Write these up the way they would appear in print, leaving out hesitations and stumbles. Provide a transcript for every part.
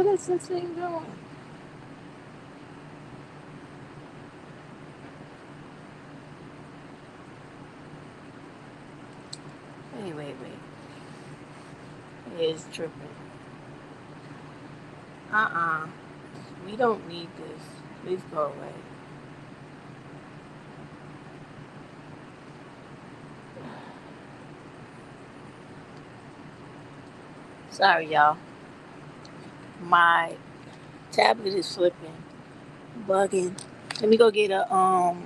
What is this thing doing? Wait. It is tripping. Uh-uh. We don't need this. Please go away. Sorry, y'all. My tablet is flipping, bugging. Let me go get a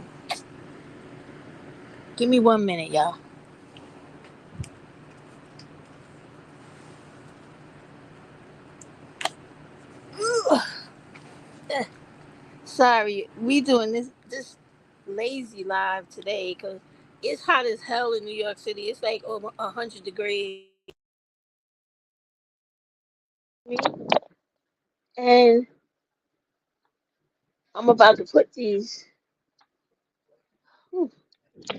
Give me 1 minute, y'all. Sorry, we doing this lazy live today because it's hot as hell in New York City. It's like over 100 degrees, and I'm about to put these whew,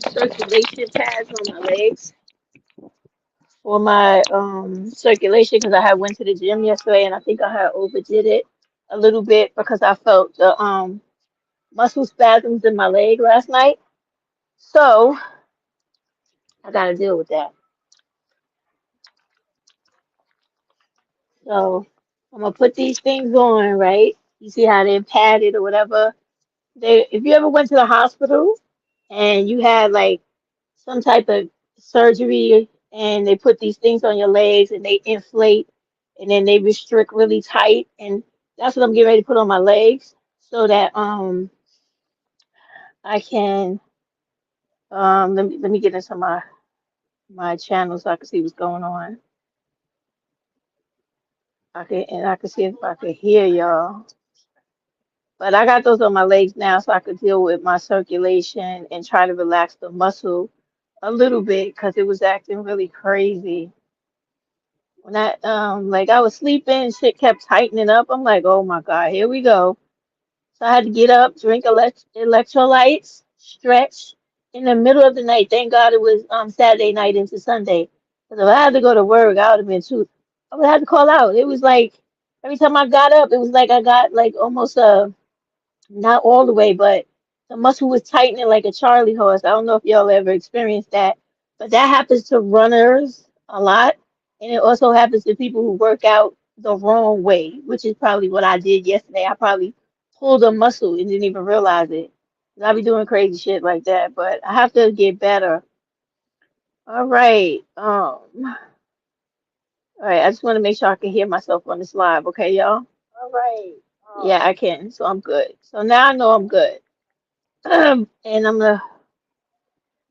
circulation pads on my legs for my circulation because I had went to the gym yesterday and I think I had overdid it a little bit because I felt the muscle spasms in my leg last night. So I got to deal with that. So I'm gonna put these things on, right? You see how they're padded or whatever. If you ever went to the hospital and you had like some type of surgery and they put these things on your legs and they inflate and then they restrict really tight, and that's what I'm getting ready to put on my legs so that I can let me get into my channel so I can see what's going on. I can see if I can hear y'all. But I got those on my legs now so I could deal with my circulation and try to relax the muscle a little bit because it was acting really crazy. When like I was sleeping, shit kept tightening up. I'm like, oh my God, here we go. So I had to get up, drink electrolytes, stretch in the middle of the night. Thank God it was Saturday night into Sunday. Because if I had to go to work, I would have been too. I would have to call out. It was like every time I got up, it was like I got like almost a not all the way, but the muscle was tightening like a Charlie horse. I don't know if y'all ever experienced that, but that happens to runners a lot. And it also happens to people who work out the wrong way, which is probably what I did yesterday. I probably pulled a muscle and didn't even realize it. 'Cause I be doing crazy shit like that, but I have to get better. All right. All right. I just want to make sure I can hear myself on this live. Okay, y'all? All right. Yeah, I can. So I'm good. So now I know I'm good. And I'm gonna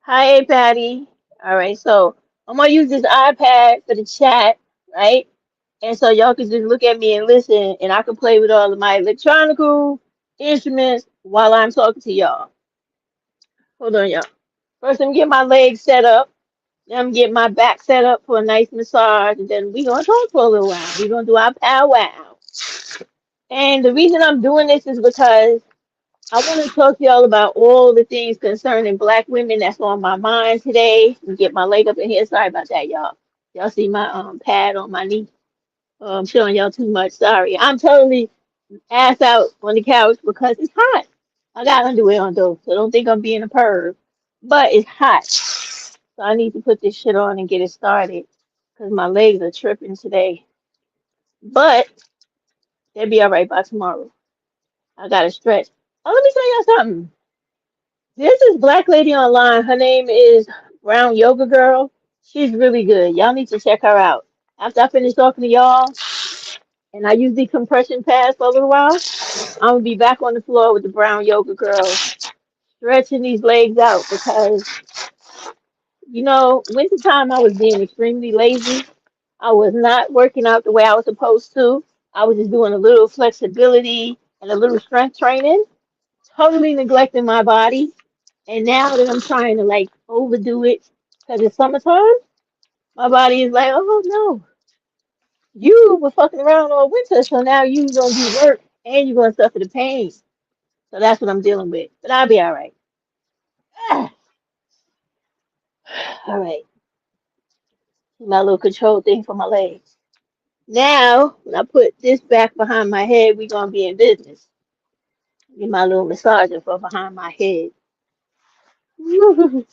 hi Patty. All right, so I'm gonna use this iPad for the chat, right? And so y'all can just look at me and listen, and I can play with all of my electronical instruments while I'm talking to y'all. Hold on, y'all. First, I'm getting my legs set up. Then I'm getting my back set up for a nice massage, and then we gonna talk for a little while. We gonna do our powwow. And the reason I'm doing this is because I want to talk to y'all about all the things concerning Black women that's on my mind today. Let me get my leg up in here. Sorry about that, y'all. Y'all see my pad on my knee? Oh, I'm showing y'all too much. Sorry. I'm totally ass out on the couch because it's hot. I got underwear on though, so don't think I'm being a perv. But it's hot. So I need to put this shit on and get it started because my legs are tripping today. But they'll be all right by tomorrow. I gotta stretch. Oh, let me tell y'all something. There's this black lady online. Her name is Brown Yoga Girl. She's really good. Y'all need to check her out. After I finish talking to y'all and I use the compression pads for a little while, I'm gonna be back on the floor with the Brown Yoga Girl, stretching these legs out because wintertime I was being extremely lazy. I was not working out the way I was supposed to. I was just doing a little flexibility and a little strength training, totally neglecting my body. And now that I'm trying to like overdo it because it's summertime, my body is like, oh no, you were fucking around all winter, so now you gonna do work and you're gonna suffer the pain. So that's what I'm dealing with. But I'll be all right. Ah, all right. My little control thing for my legs. Now, when I put this back behind my head, we're gonna be in business. Get my little massager for behind my head. Woo!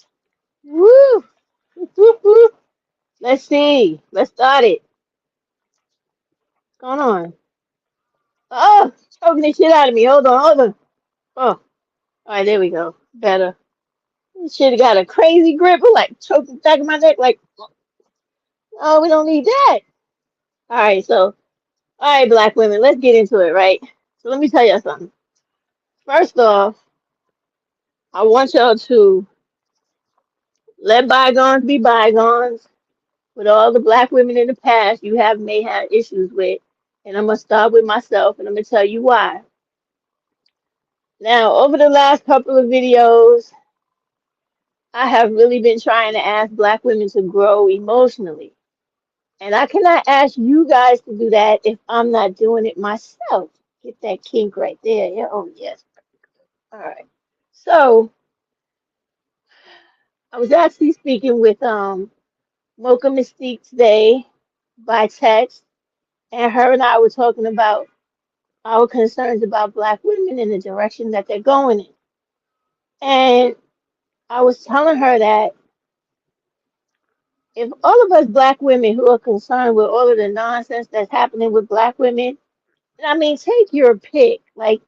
Woo! Woo! Woo. Let's see. Let's start it. What's going on? Oh, choking the shit out of me. Hold on, hold on. Oh, all right, there we go. Better. This shit got a crazy grip. It like choked the back of my neck. Like, oh, we don't need that. All right, so, all right, black women, let's get into it, right? So let me tell you something. First off, I want y'all to let bygones be bygones. With all the black women in the past you have may have issues with, and I'm gonna start with myself, and I'm gonna tell you why. Now, over the last couple of videos, I have really been trying to ask black women to grow emotionally. And I cannot ask you guys to do that if I'm not doing it myself. Get that kink right there. Yeah, oh yes. All right. So I was actually speaking with Mocha Mystique today by text, and her and I were talking about our concerns about black women in the direction that they're going in. And I was telling her that if all of us black women who are concerned with all of the nonsense that's happening with black women, I mean, take your pick. Like,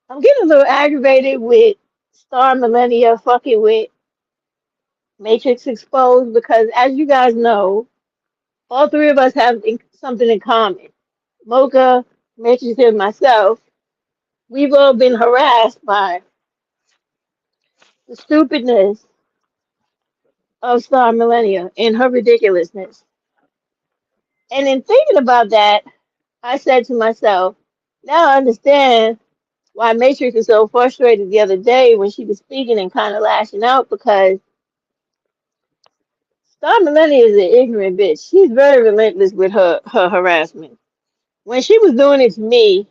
I'm getting a little aggravated with Star Millennia fucking with Matrix Exposed because, as you guys know, all three of us have something in common. Mocha, Matrix, and myself, we've all been harassed by the stupidness of Star Millennia and her ridiculousness. And in thinking about that, I said to myself, now I understand why Matrix was so frustrated the other day when she was speaking and kind of lashing out because Star Millennia is an ignorant bitch. She's very relentless with her harassment. When she was doing it to me,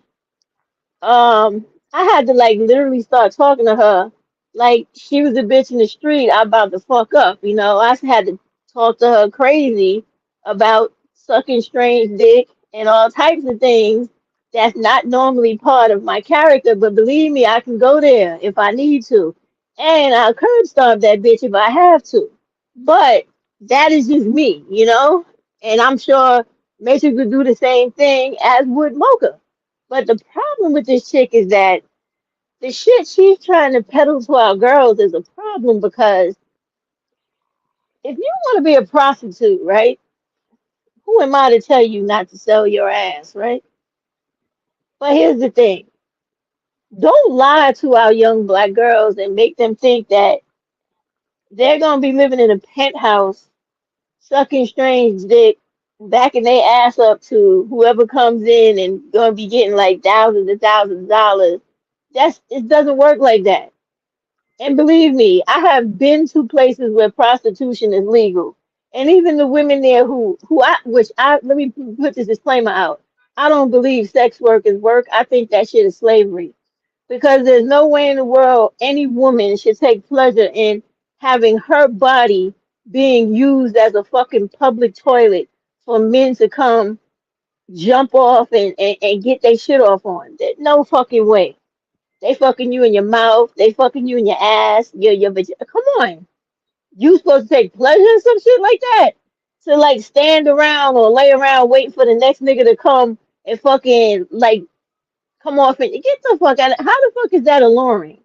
I had to like literally start talking to her like she was a bitch in the street. I about to fuck up, you know. I had to talk to her crazy about sucking strange dick and all types of things that's not normally part of my character. But believe me, I can go there if I need to, and I'll curb stomp that bitch if I have to. But that is just me, you know. And I'm sure Matrix would do the same thing as would Mocha. But the problem with this chick is that the shit she's trying to peddle to our girls is a problem because if you want to be a prostitute, right? Who am I to tell you not to sell your ass, right? But here's the thing. Don't lie to our young black girls and make them think that they're going to be living in a penthouse, sucking strange dick, backing their ass up to whoever comes in and going to be getting like thousands of dollars. It doesn't work like that. And believe me, I have been to places where prostitution is legal. And even the women there let me put this disclaimer out. I don't believe sex work is work. I think that shit is slavery. Because there's no way in the world any woman should take pleasure in having her body being used as a fucking public toilet for men to come jump off and get their shit off on. There's no fucking way. They fucking you in your mouth. They fucking you in your ass. Your come on. You supposed to take pleasure in some shit like that? To like stand around or lay around waiting for the next nigga to come and fucking like come off and get the fuck out of how the fuck is that alluring?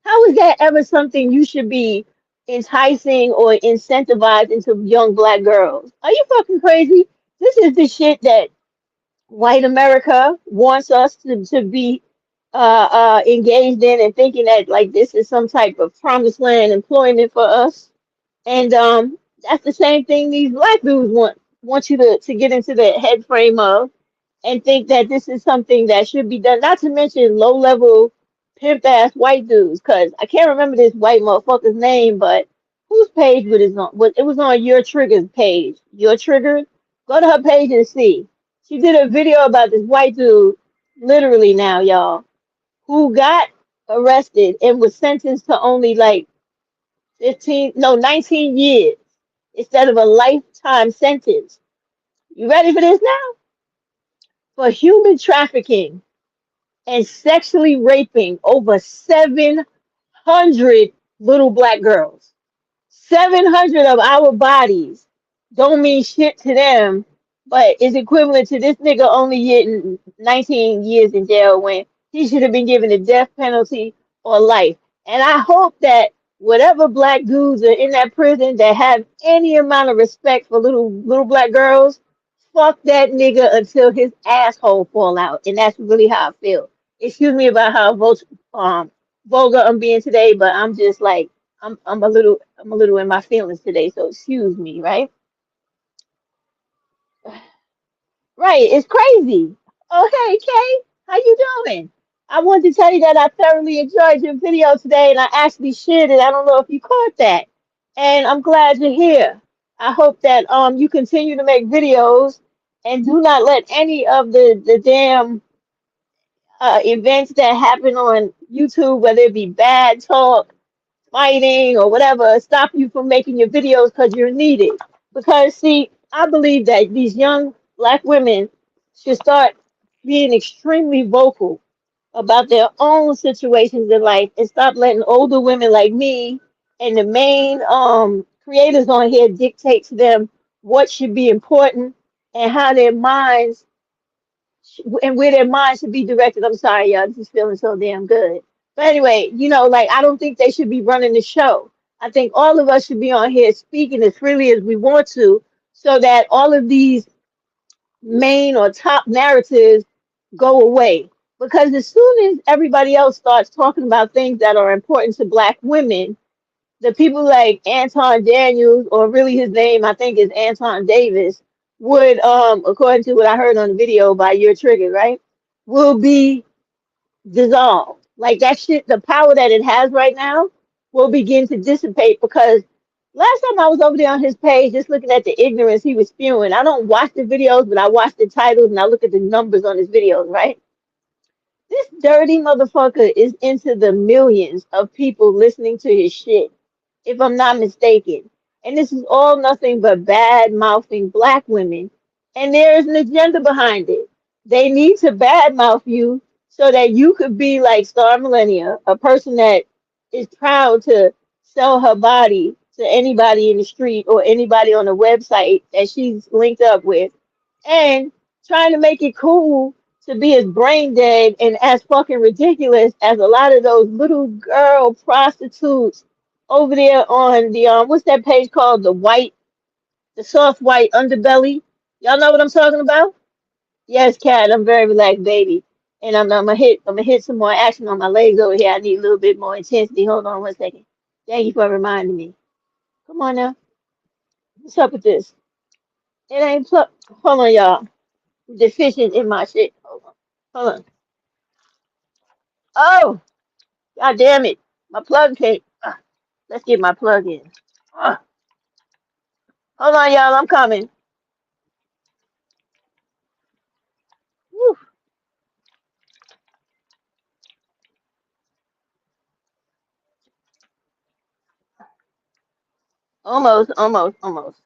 How is that ever something you should be enticing or incentivized into young black girls? Are you fucking crazy? This is the shit that white America wants us to be engaged in and thinking that like this is some type of promised land employment for us. And that's the same thing these black dudes want you to get into the head frame of and think that this is something that should be done. Not to mention low level pimp ass white dudes, because I can't remember this white motherfucker's name, but whose page was it on? It was on Your Triggers page. Your Triggers? Go to her page and see. She did a video about this white dude, literally now, y'all, who got arrested and was sentenced to only like 19 years instead of a lifetime sentence. You ready for this now? For human trafficking and sexually raping over 700 little black girls. 700 of our bodies don't mean shit to them, but is equivalent to this nigga only getting 19 years in jail when he should have been given a death penalty or life. And I hope that whatever black dudes are in that prison that have any amount of respect for little black girls, fuck that nigga until his asshole fall out. And that's really how I feel. Excuse me about how vulgar I'm being today, but I'm just like I'm a little in my feelings today, so excuse me, right? Right, it's crazy. Okay, Kay, how you doing? I wanted to tell you that I thoroughly enjoyed your video today, and I actually shared it. I don't know if you caught that, and I'm glad you're here. I hope that you continue to make videos and do not let any of the damn events that happen on YouTube, whether it be bad talk, fighting or whatever, stop you from making your videos because you're needed. Because see, I believe that these young black women should start being extremely vocal about their own situations in life and stop letting older women like me and the main creators on here dictate to them what should be important and how their minds and where their minds should be directed. I'm sorry, y'all. This is feeling so damn good. But anyway, like I don't think they should be running the show. I think all of us should be on here speaking as freely as we want to, so that all of these main or top narratives go away. Because as soon as everybody else starts talking about things that are important to black women, the people like Anton Daniels, or really his name, I think is Anton Davis, would, according to what I heard on the video by Your Trigger, right, will be dissolved. Like that shit, the power that it has right now will begin to dissipate because last time I was over there on his page just looking at the ignorance he was spewing. I don't watch the videos, but I watch the titles and I look at the numbers on his videos, right? This dirty motherfucker is into the millions of people listening to his shit, if I'm not mistaken. And this is all nothing but bad mouthing black women. And there is an agenda behind it. They need to bad mouth you so that you could be like Star Millennia, a person that is proud to sell her body to anybody in the street or anybody on a website that she's linked up with. And trying to make it cool to be as brain dead and as fucking ridiculous as a lot of those little girl prostitutes over there on the what's that page called? The soft white underbelly. Y'all know what I'm talking about? Yes, cat. I'm very relaxed, baby. And I'm gonna hit some more action on my legs over here. I need a little bit more intensity. Hold on one second. Thank you for reminding me. Come on now. What's up with this? It ain't hold on, y'all. I'm deficient in my shit. Hold on. Hold on. Oh, god damn it. My plug came. Let's get my plug in. Ah, hold on, y'all. I'm coming. Whew. Almost, almost, almost.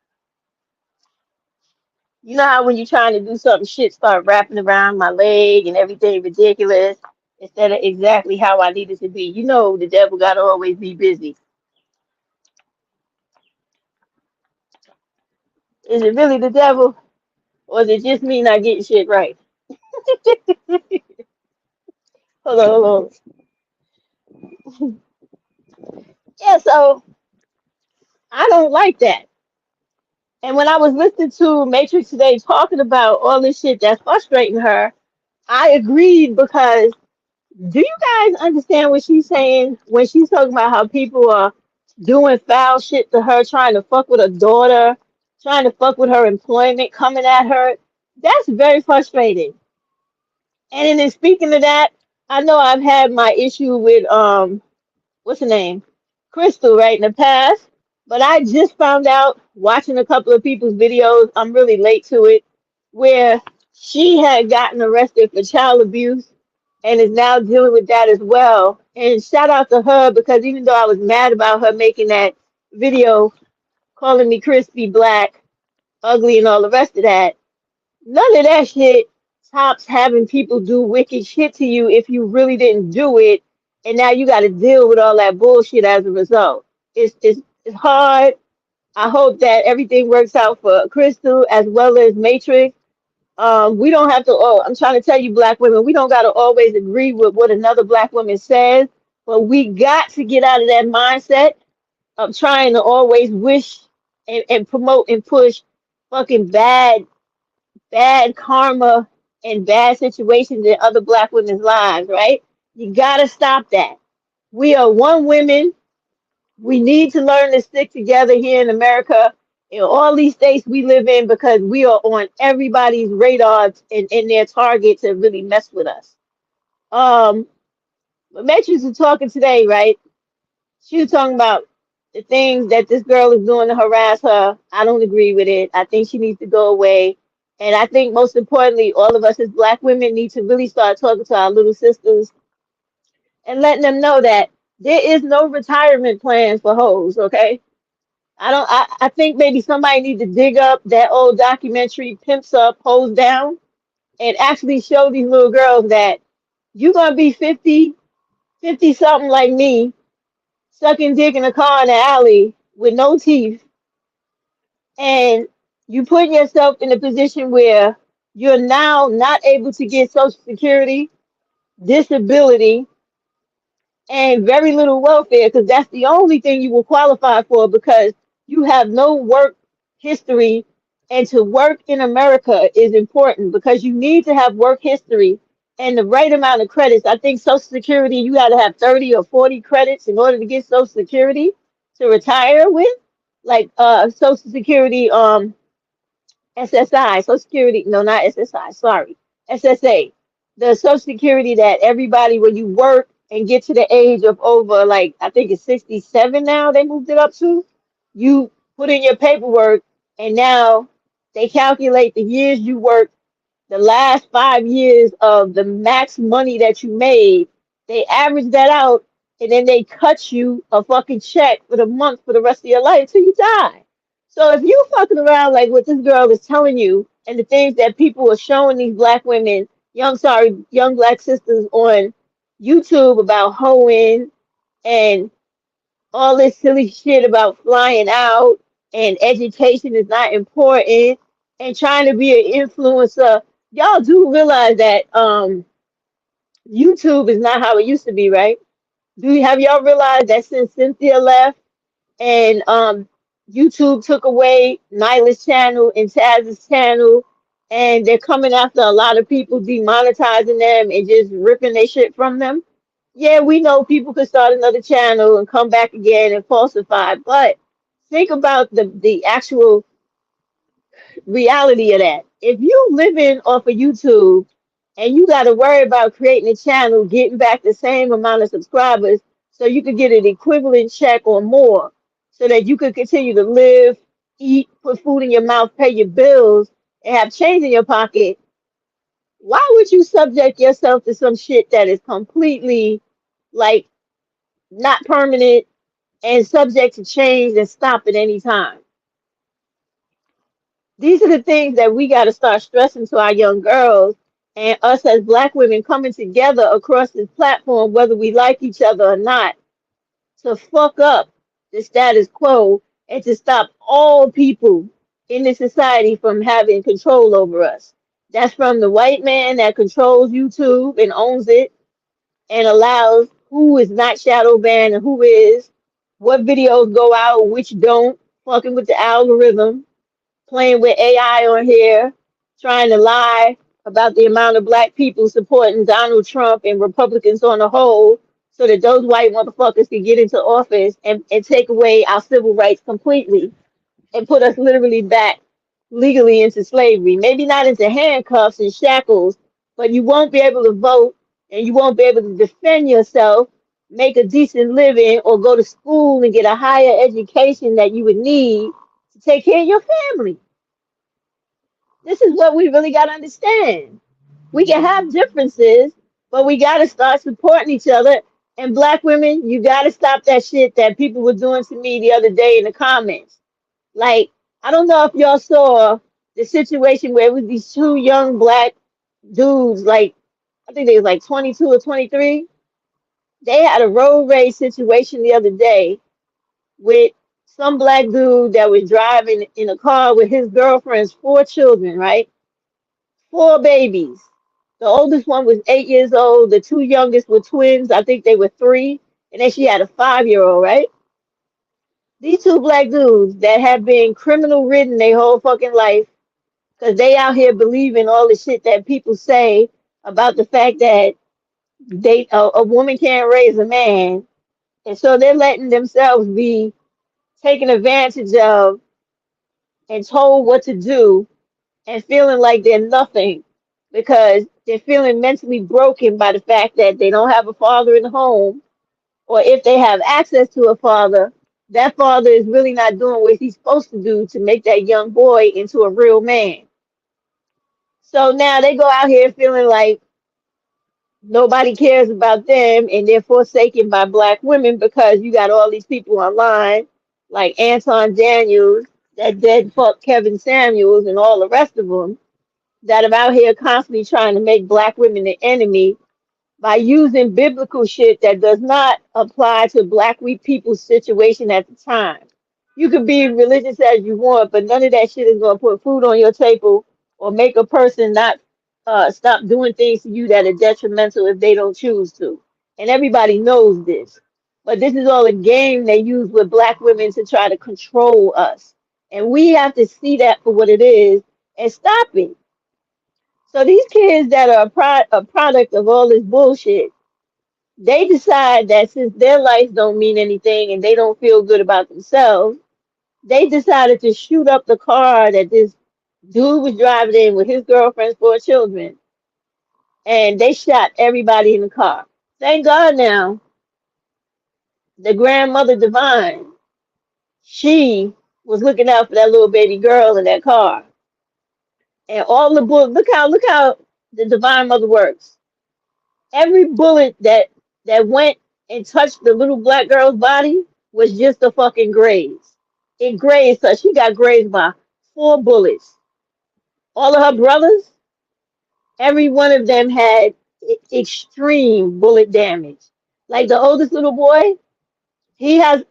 You know how when you're trying to do something, shit start wrapping around my leg and everything ridiculous instead of exactly how I need it to be. You know the devil gotta always be busy. Is it really the devil? Or is it just me not getting shit right? Hold on, hold on. Yeah, so I don't like that. And when I was listening to Matrix today talking about all this shit that's frustrating her, I agreed because do you guys understand what she's saying when she's talking about how people are doing foul shit to her, trying to fuck with her daughter, trying to fuck with her employment, coming at her? That's very frustrating. And in speaking of that, I know I've had my issue with what's her name? Crystal, right, in the past. But I just found out watching a couple of people's videos, I'm really late to it, where she had gotten arrested for child abuse and is now dealing with that as well. And shout out to her because even though I was mad about her making that video calling me crispy black, ugly, and all the rest of that, None of that shit tops having people do wicked shit to you if you really didn't do it, and now you got to deal with all that bullshit as a result. It's hard. I hope that everything works out for Crystal as well as Matrix. We don't have to. Oh, I'm trying to tell you, black women, we don't got to always agree with what another black woman says, but we got to get out of that mindset of trying to always wish and promote and push fucking bad karma and bad situations in other black women's lives, right? You gotta stop that. We are one women. We need to learn to stick together here in America, in all these states we live in, because we are on everybody's radar and their target to really mess with us. Um, Metrics was talking today, right? She was talking about the things that this girl is doing to harass her. I don't agree with it. I think she needs to go away. And I think most importantly, all of us as black women need to really start talking to our little sisters and letting them know that there is no retirement plans for hoes, okay? I think maybe somebody needs to dig up that old documentary, Pimps Up, Hoes Down, and actually show these little girls that you're gonna be 50 something like me, sucking dick in a car in the alley with no teeth, and you put yourself in a position where you're now not able to get Social Security, disability, and very little welfare, because that's the only thing you will qualify for, because you have no work history. And to work in America is important because you need to have work history and the right amount of credits. I think Social Security, you got to have 30 or 40 credits in order to get Social Security to retire with. Like Social Security, SSI, Social Security, no, not SSI, sorry, SSA, the Social Security that everybody, when you work and get to the age of over, like, I think it's 67 now, they moved it up to, you put in your paperwork, and now they calculate the years you worked, the last 5 years of the max money that you made, they average that out, and then they cut you a fucking check for the month for the rest of your life till you die. So if you fucking around like what this girl is telling you, and the things that people are showing these black women, young black sisters on YouTube about hoeing and all this silly shit about flying out and education is not important and trying to be an influencer, y'all do realize that YouTube is not how it used to be, right? Do you have y'all realized that since Cynthia left and YouTube took away Nyla's channel and Taz's channel, and they're coming after a lot of people, demonetizing them and just ripping their shit from them? Yeah, we know people could start another channel and come back again and falsify, but think about the actual reality of that. If you living off of YouTube and you got to worry about creating a channel, getting back the same amount of subscribers so you could get an equivalent check or more so that you could continue to live, eat, put food in your mouth, pay your bills, and have change in your pocket, why would you subject yourself to some shit that is completely like not permanent and subject to change and stop at any time? These are the things that we got to start stressing to our young girls, and us as black women coming together across this platform, whether we like each other or not, to fuck up the status quo and to stop all people in this society from having control over us. That's from the white man that controls YouTube and owns it and allows who is not shadow banned and who is, what videos go out, which don't, fucking with the algorithm, playing with AI on here, trying to lie about the amount of black people supporting Donald Trump and Republicans on the whole, so that those white motherfuckers can get into office and take away our civil rights completely and put us literally back legally into slavery. Maybe not into handcuffs and shackles, but you won't be able to vote and you won't be able to defend yourself, make a decent living, or go to school and get a higher education that you would need to take care of your family. This is what we really got to understand. We can have differences, but we got to start supporting each other. And black women, you got to stop that shit that people were doing to me the other day in the comments. Like, I don't know if y'all saw. the situation where it was these two young black dudes, like I think they was like 22 or 23. They had a road rage situation the other day with some black dude that was driving in a car with his girlfriend's four children, right? Four babies. The oldest one was 8 years old. The two youngest were twins. I think they were three. And then she had a 5-year-old, right? These two black dudes that have been criminal ridden their whole fucking life because they out here believing all the shit that people say about the fact that a woman can't raise a man. And so they're letting themselves be taken advantage of and told what to do and feeling like they're nothing because they're feeling mentally broken by the fact that they don't have a father in the home, or if they have access to a father, that father is really not doing what he's supposed to do to make that young boy into a real man. So now they go out here feeling like nobody cares about them and they're forsaken by black women because you got all these people online like Anton Daniels, that dead fuck Kevin Samuels, and all the rest of them that are out here constantly trying to make black women the enemy by using biblical shit that does not apply to black people's situation at the time. You could be religious as you want, but none of that shit is going to put food on your table or make a person not stop doing things to you that are detrimental if they don't choose to. And everybody knows this. But this is all a game they use with black women to try to control us. And we have to see that for what it is and stop it. So these kids that are a product of all this bullshit, they decide that since their life don't mean anything and they don't feel good about themselves, they decided to shoot up the car that this dude was driving in with his girlfriend's four children, and they shot everybody in the car. Thank God now, the grandmother Divine, she was looking out for that little baby girl in that car. And all the bullets, look how the Divine Mother works. Every bullet that went and touched the little black girl's body was just a fucking graze. It grazed her. She got grazed by 4 bullets. All of her brothers, every one of them had extreme bullet damage. Like the oldest little boy, he has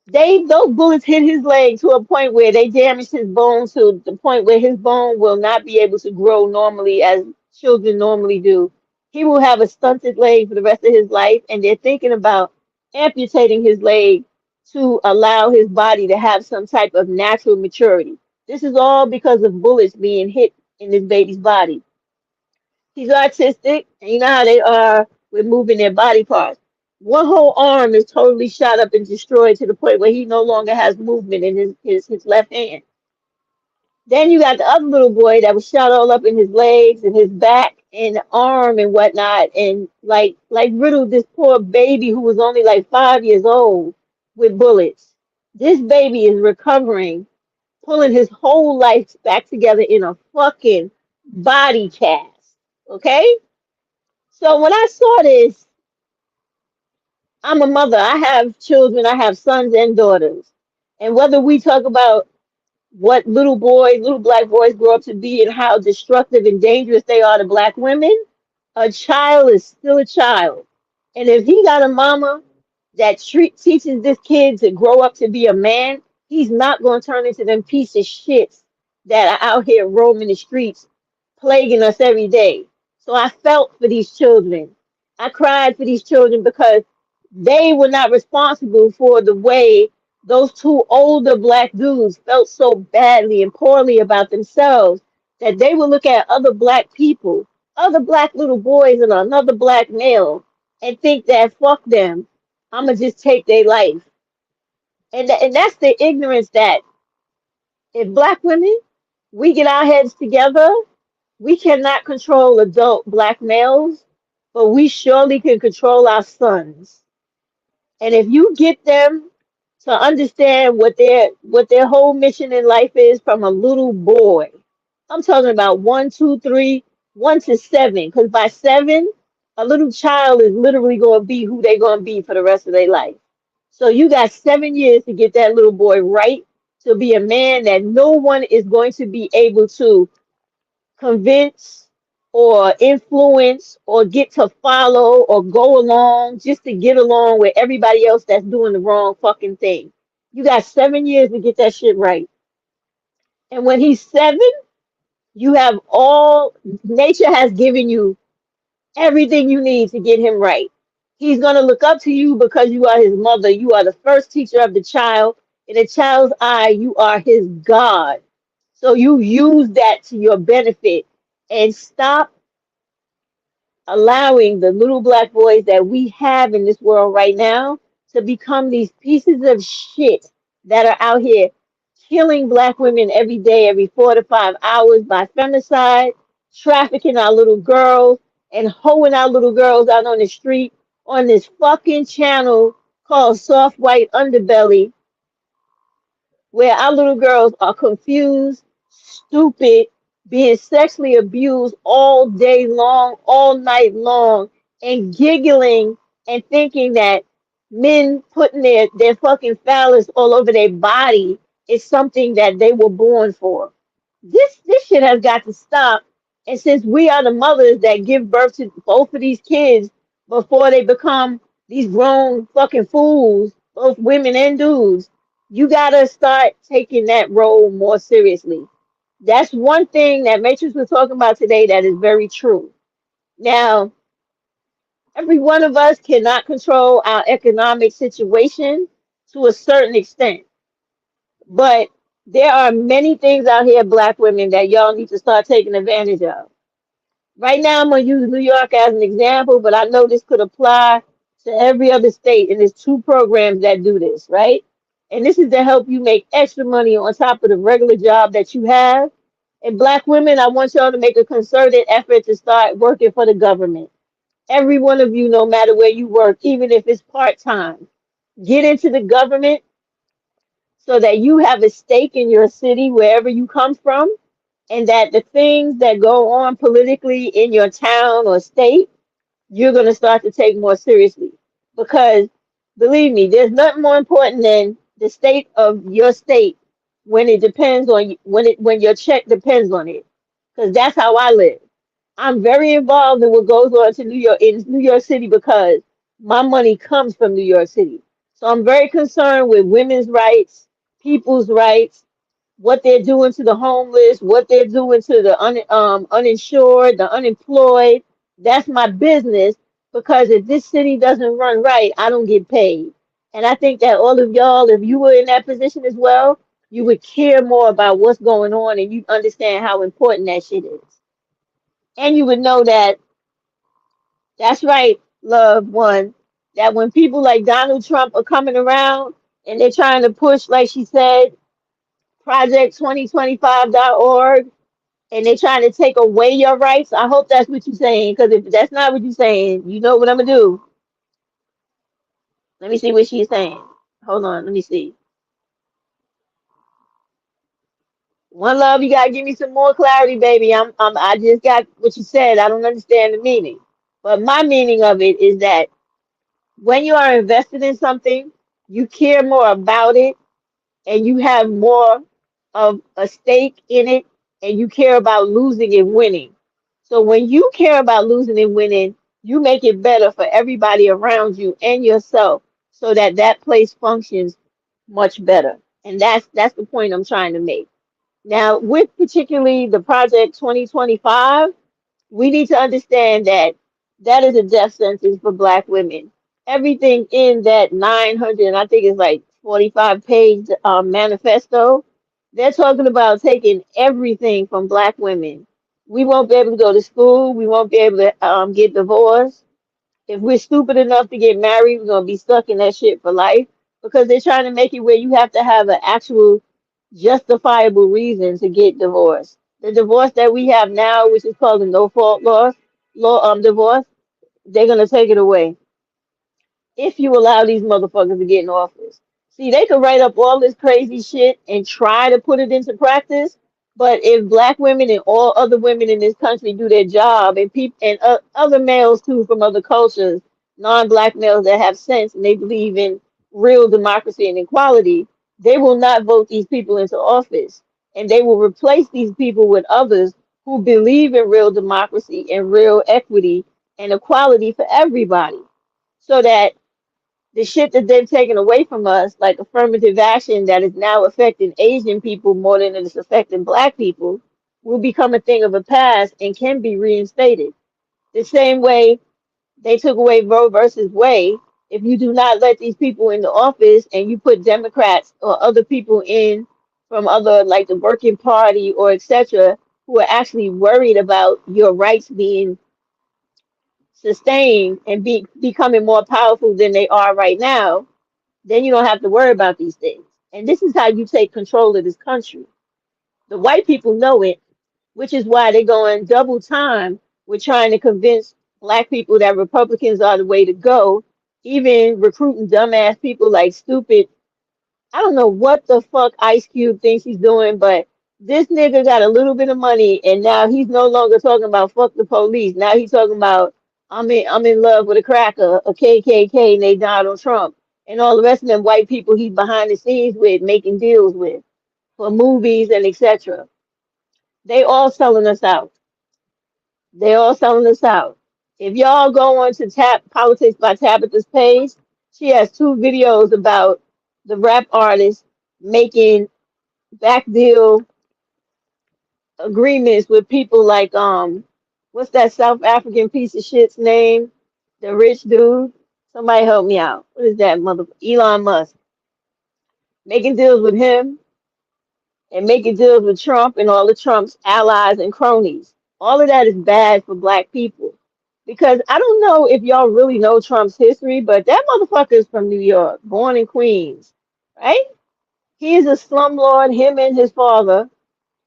those bullets hit his leg to a point where they damaged his bone to the point where his bone will not be able to grow normally as children normally do. He will have a stunted leg for the rest of his life, and they're thinking about amputating his leg to allow his body to have some type of natural maturity. This is all because of bullets being hit in this baby's body. He's autistic, and you know how they are with moving their body parts. One whole arm is totally shot up and destroyed to the point where he no longer has movement in his left hand. Then you got the other little boy that was shot all up in his legs and his back and arm and whatnot, and like riddled this poor baby who was only like 5 years old with bullets. This baby is recovering, pulling his whole life back together in a fucking body cast. Okay? So when I saw this, I'm a mother. I have children. I have sons and daughters. And whether we talk about what little boys, little black boys grow up to be and how destructive and dangerous they are to black women, a child is still a child. And if he got a mama that teaches this kid to grow up to be a man, he's not going to turn into them piece of shits that are out here roaming the streets, plaguing us every day. So I felt for these children. I cried for these children because they were not responsible for the way those two older black dudes felt so badly and poorly about themselves that they would look at other black people, other black little boys and another black male, and think that fuck them, I'ma just take their life. And that's the ignorance that if black women, we get our heads together, we cannot control adult black males, but we surely can control our sons. And if you get them to understand what their whole mission in life is from a little boy, I'm talking about 1, 2, 3, 1 to 7. Because by 7, a little child is literally going to be who they're going to be for the rest of their life. So you got 7 years to get that little boy right to be a man that no one is going to be able to convince or influence or get to follow or go along just to get along with everybody else that's doing the wrong fucking thing. You got 7 years to get that shit right. And when he's 7, you have all nature has given you everything you need to get him right. He's going to look up to you because you are his mother. You are the first teacher of the child. In a child's eye, you are his God. So you use that to your benefit and stop allowing the little black boys that we have in this world right now to become these pieces of shit that are out here killing black women every day, every 4 to 5 hours by femicide, trafficking our little girls, and hoeing our little girls out on the street on this fucking channel called Soft White Underbelly, where our little girls are confused, stupid, being sexually abused all day long, all night long, and giggling and thinking that men putting their fucking phallus all over their body is something that they were born for. This shit has got to stop. And since we are the mothers that give birth to both of these kids before they become these grown fucking fools, both women and dudes, you gotta start taking that role more seriously. That's one thing that Matrix was talking about today that is very true. Now, every one of us cannot control our economic situation to a certain extent, but there are many things out here, black women, that y'all need to start taking advantage of. Right now, I'm going to use New York as an example, but I know this could apply to every other state, and there's 2 programs that do this, right? And this is to help you make extra money on top of the regular job that you have. And black women, I want y'all to make a concerted effort to start working for the government. Every one of you, no matter where you work, even if it's part-time, get into the government so that you have a stake in your city, wherever you come from, and that the things that go on politically in your town or state, you're going to start to take more seriously. Because believe me, there's nothing more important than the state of your state when it depends on when your check depends on it. Because that's how I live. I'm very involved in what goes on to New York City because my money comes from New York City. So I'm very concerned with women's rights, people's rights, what they're doing to the homeless, what they're doing to the uninsured, the unemployed. That's my business because if this city doesn't run right, I don't get paid. And I think that all of y'all, if you were in that position as well, you would care more about what's going on and you understand how important that shit is. And you would know that that's right, loved one, that when people like Donald Trump are coming around and they're trying to push, like she said, project2025.org, and they're trying to take away your rights. I hope that's what you're saying, because if that's not what you're saying, you know what I'm gonna do. Let me see what she's saying. Hold on, let me see. One love, you gotta give me some more clarity, baby. I just got what you said. I don't understand the meaning, but my meaning of it is that when you are invested in something, you care more about it and you have more of a stake in it and you care about losing and winning. So when you care about losing and winning, you make it better for everybody around you and yourself so that that place functions much better. And that's the point I'm trying to make. Now, with particularly the Project 2025, we need to understand that that is a death sentence for Black women. Everything in that 900, I think it's like 45-page manifesto, they're talking about taking everything from Black women. We won't be able to go to school. We won't be able to get divorced. If we're stupid enough to get married, we're going to be stuck in that shit for life because they're trying to make it where you have to have an actual justifiable reason to get divorced. The divorce that we have now, which is called the no fault divorce, they're gonna take it away if you allow these motherfuckers to get in office. See, they could write up all this crazy shit and try to put it into practice, but if Black women and all other women in this country do their job, and people and other males too from other cultures, non-Black males that have sense and they believe in real democracy and equality, they will not vote these people into office. And they will replace these people with others who believe in real democracy and real equity and equality for everybody. So that the shit that they've taken away from us, like affirmative action that is now affecting Asian people more than it is affecting black people, will become a thing of the past and can be reinstated. The same way they took away Roe versus Wade. If you do not let these people in the office and you put Democrats or other people in from other, like the working party or etc., who are actually worried about your rights being sustained and becoming more powerful than they are right now, then you don't have to worry about these things. And this is how you take control of this country. The white people know it, which is why they're going double time with trying to convince black people that Republicans are the way to go, even recruiting dumbass people like stupid. I don't know what the fuck Ice Cube thinks he's doing, but this nigga got a little bit of money and now he's no longer talking about fuck the police. Now he's talking about I'm in love with a cracker, a KKK named Donald Trump, and all the rest of them white people he's behind the scenes with making deals with for movies and etc. They all selling us out. They all selling us out. If y'all go on to Tap Politics by Tabitha's page, she has two videos about the rap artists making back deal agreements with people like what's that South African piece of shit's name? The rich dude. Somebody help me out. What is that mother Elon Musk? Making deals with him and making deals with Trump and all of Trump's allies and cronies. All of that is bad for black people. Because I don't know if y'all really know Trump's history, but that motherfucker is from New York, born in Queens, right? He is a slumlord, him and his father.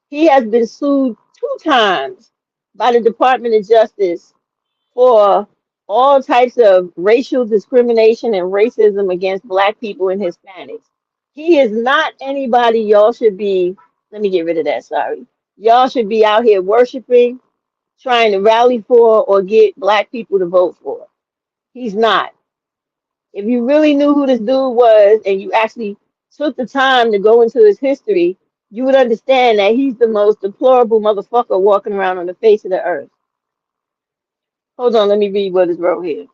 He has been sued 2 times by the Department of Justice for all types of racial discrimination and racism against black people and Hispanics. He is not anybody y'all should be, let me get rid of that, sorry. Y'all should be out here worshiping, trying to rally for, or get black people to vote for. He's not. If you really knew who this dude was and you actually took the time to go into his history, you would understand that he's the most deplorable motherfucker walking around on the face of the earth. Hold on, let me read what is wrote here.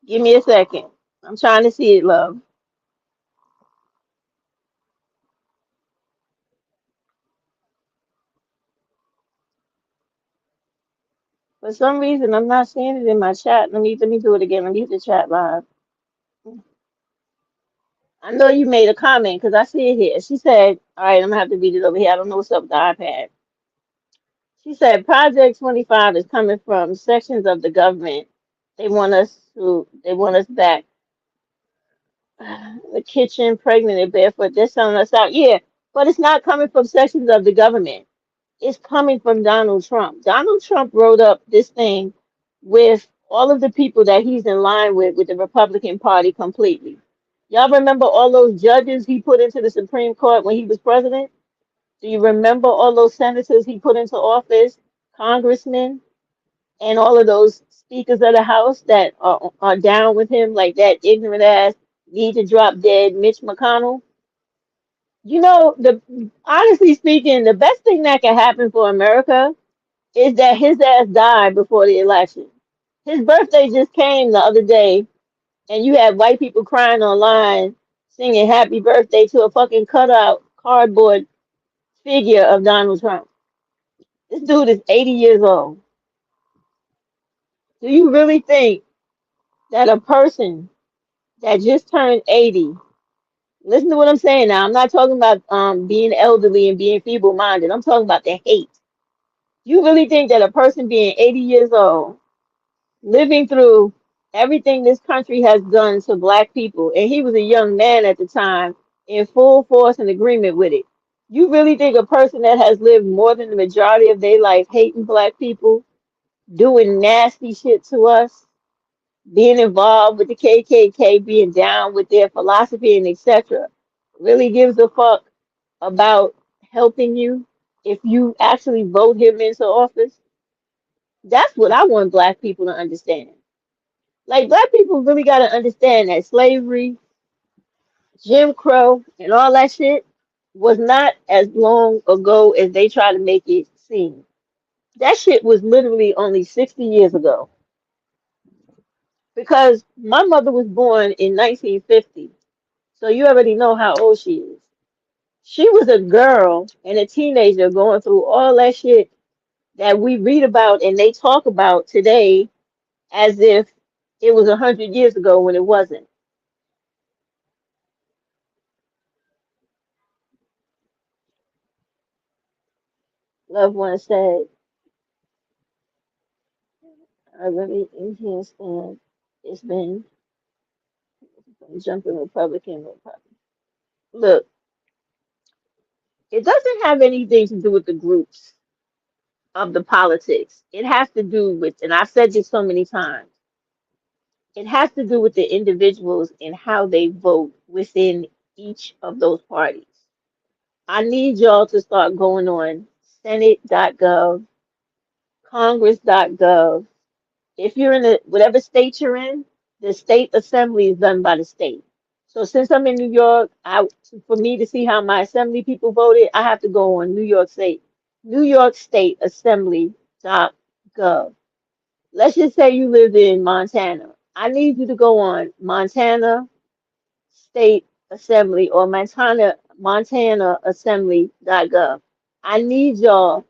Give me a second. I'm trying to see it, love. For some reason, I'm not seeing it in my chat. Let me do it again. Let me hit the chat live. I know you made a comment because I see it here. She said, all right, I'm gonna have to read it over here. I don't know what's up with the iPad. She said Project 25 is coming from sections of the government. They want us back. The kitchen, pregnant and barefoot, they're selling us out. Yeah, but it's not coming from sections of the government. It's coming from Donald Trump. Donald Trump wrote up this thing with all of the people that he's in line with the Republican Party completely. Y'all remember all those judges he put into the Supreme Court when he was president? Do you remember all those senators he put into office, congressmen, and all of those speakers of the House that are down with him, like that ignorant ass, need to drop dead Mitch McConnell? You know, the honestly speaking, the best thing that can happen for America is that his ass died before the election. His birthday just came the other day, and you had white people crying online, singing happy birthday to a fucking cutout cardboard figure of Donald Trump. This dude is 80 years old. Do you really think that a person that just turned 80, listen to what I'm saying now, I'm not talking about being elderly and being feeble minded, I'm talking about the hate. You really think that a person being 80 years old, living through everything this country has done to black people, and he was a young man at the time in full force and agreement with it. You really think a person that has lived more than the majority of their life hating black people, doing nasty shit to us, being involved with the KKK, being down with their philosophy and etc., really gives a fuck about helping you if you actually vote him into office? That's what I want black people to understand. Like black people really got to understand that slavery, Jim Crow, and all that shit was not as long ago as they try to make it seem. That shit was literally only 60 years ago. Because my mother was born in 1950. So you already know how old she is. She was a girl and a teenager going through all that shit that we read about and they talk about today as if it was 100 years ago when it wasn't. Loved one said, I really can't stand. It's been jumping Republican. Look, it doesn't have anything to do with the groups of the politics. It has to do with, and I've said this so many times, it has to do with the individuals and how they vote within each of those parties. I need y'all to start going on senate.gov, congress.gov. If you're in whatever state you're in, the state assembly is done by the state. So since I'm in New York, for me to see how my assembly people voted, I have to go on New York State Assembly.gov. Let's just say you lived in Montana. I need you to go on Montana State Assembly or Montana Assembly.gov. I need y'all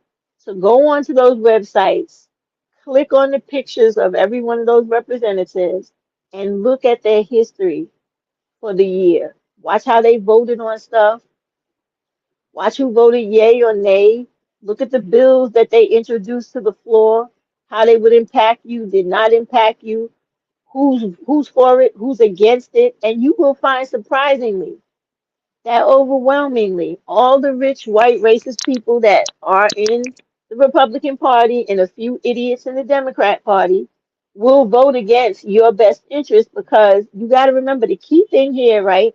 to go onto those websites, click on the pictures of every one of those representatives, and look at their history for the year. Watch how they voted on stuff. Watch who voted yay or nay. Look at the bills that they introduced to the floor, how they would impact you, did not impact you, who's for it, who's against it, and you will find surprisingly that overwhelmingly all the rich white racist people that are in the Republican Party and a few idiots in the Democrat Party will vote against your best interest because you got to remember the key thing here, right,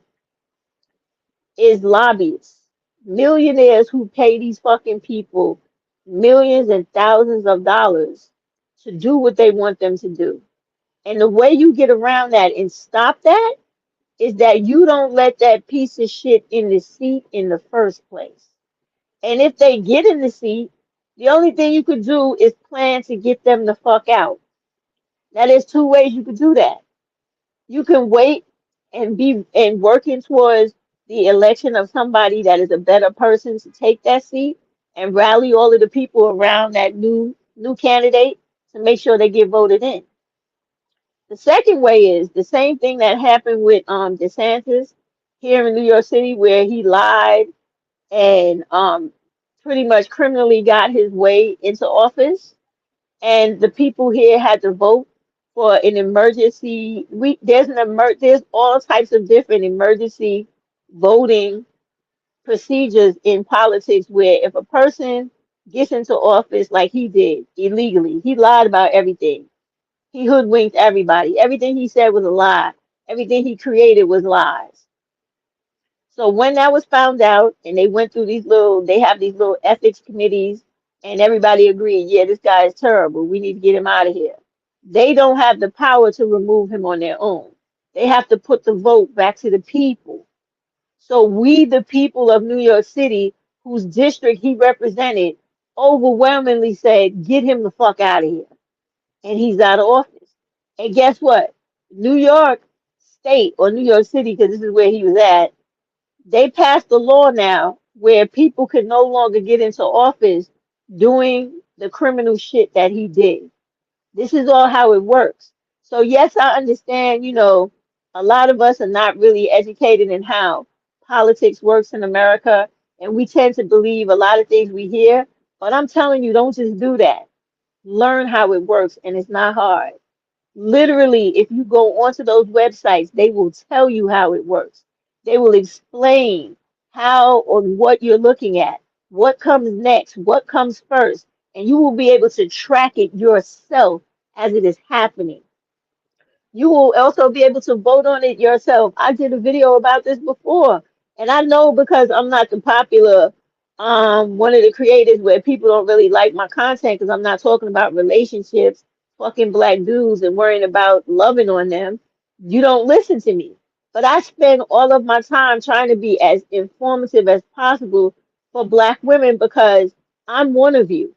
is lobbyists, millionaires who pay these fucking people millions and thousands of dollars to do what they want them to do. And the way you get around that and stop that is that you don't let that piece of shit in the seat in the first place. And if they get in the seat, the only thing you could do is plan to get them the fuck out. Now there's two ways you could do that. You can wait and be and working towards the election of somebody that is a better person to take that seat and rally all of the people around that new candidate to make sure they get voted in. The second way is the same thing that happened with DeSantis here in New York City, where he lied and pretty much criminally got his way into office, and the people here had to vote for an emergency. There's all types of different emergency voting procedures in politics where if a person gets into office like he did illegally, he lied about everything. He hoodwinked everybody. Everything he said was a lie. Everything he created was lies. So when that was found out and they went through they have these little ethics committees and everybody agreed, yeah, this guy is terrible. We need to get him out of here. They don't have the power to remove him on their own. They have to put the vote back to the people. So we, the people of New York City, whose district he represented, overwhelmingly said, get him the fuck out of here. And he's out of office. And guess what? New York State or New York City, because this is where he was at, they passed a law now where people can no longer get into office doing the criminal shit that he did. This is all how it works. So yes, I understand, a lot of us are not really educated in how politics works in America, and we tend to believe a lot of things we hear, but I'm telling you, don't just do that. Learn how it works, and it's not hard. Literally, if you go onto those websites, they will tell you how it works. They will explain how or what you're looking at, what comes next, what comes first, and you will be able to track it yourself as it is happening. You will also be able to vote on it yourself. I did a video about this before, and I know because I'm not the popular one of the creators where people don't really like my content because I'm not talking about relationships fucking black dudes and worrying about loving on them, you don't listen to me. But I spend all of my time trying to be as informative as possible for black women because I'm one of you.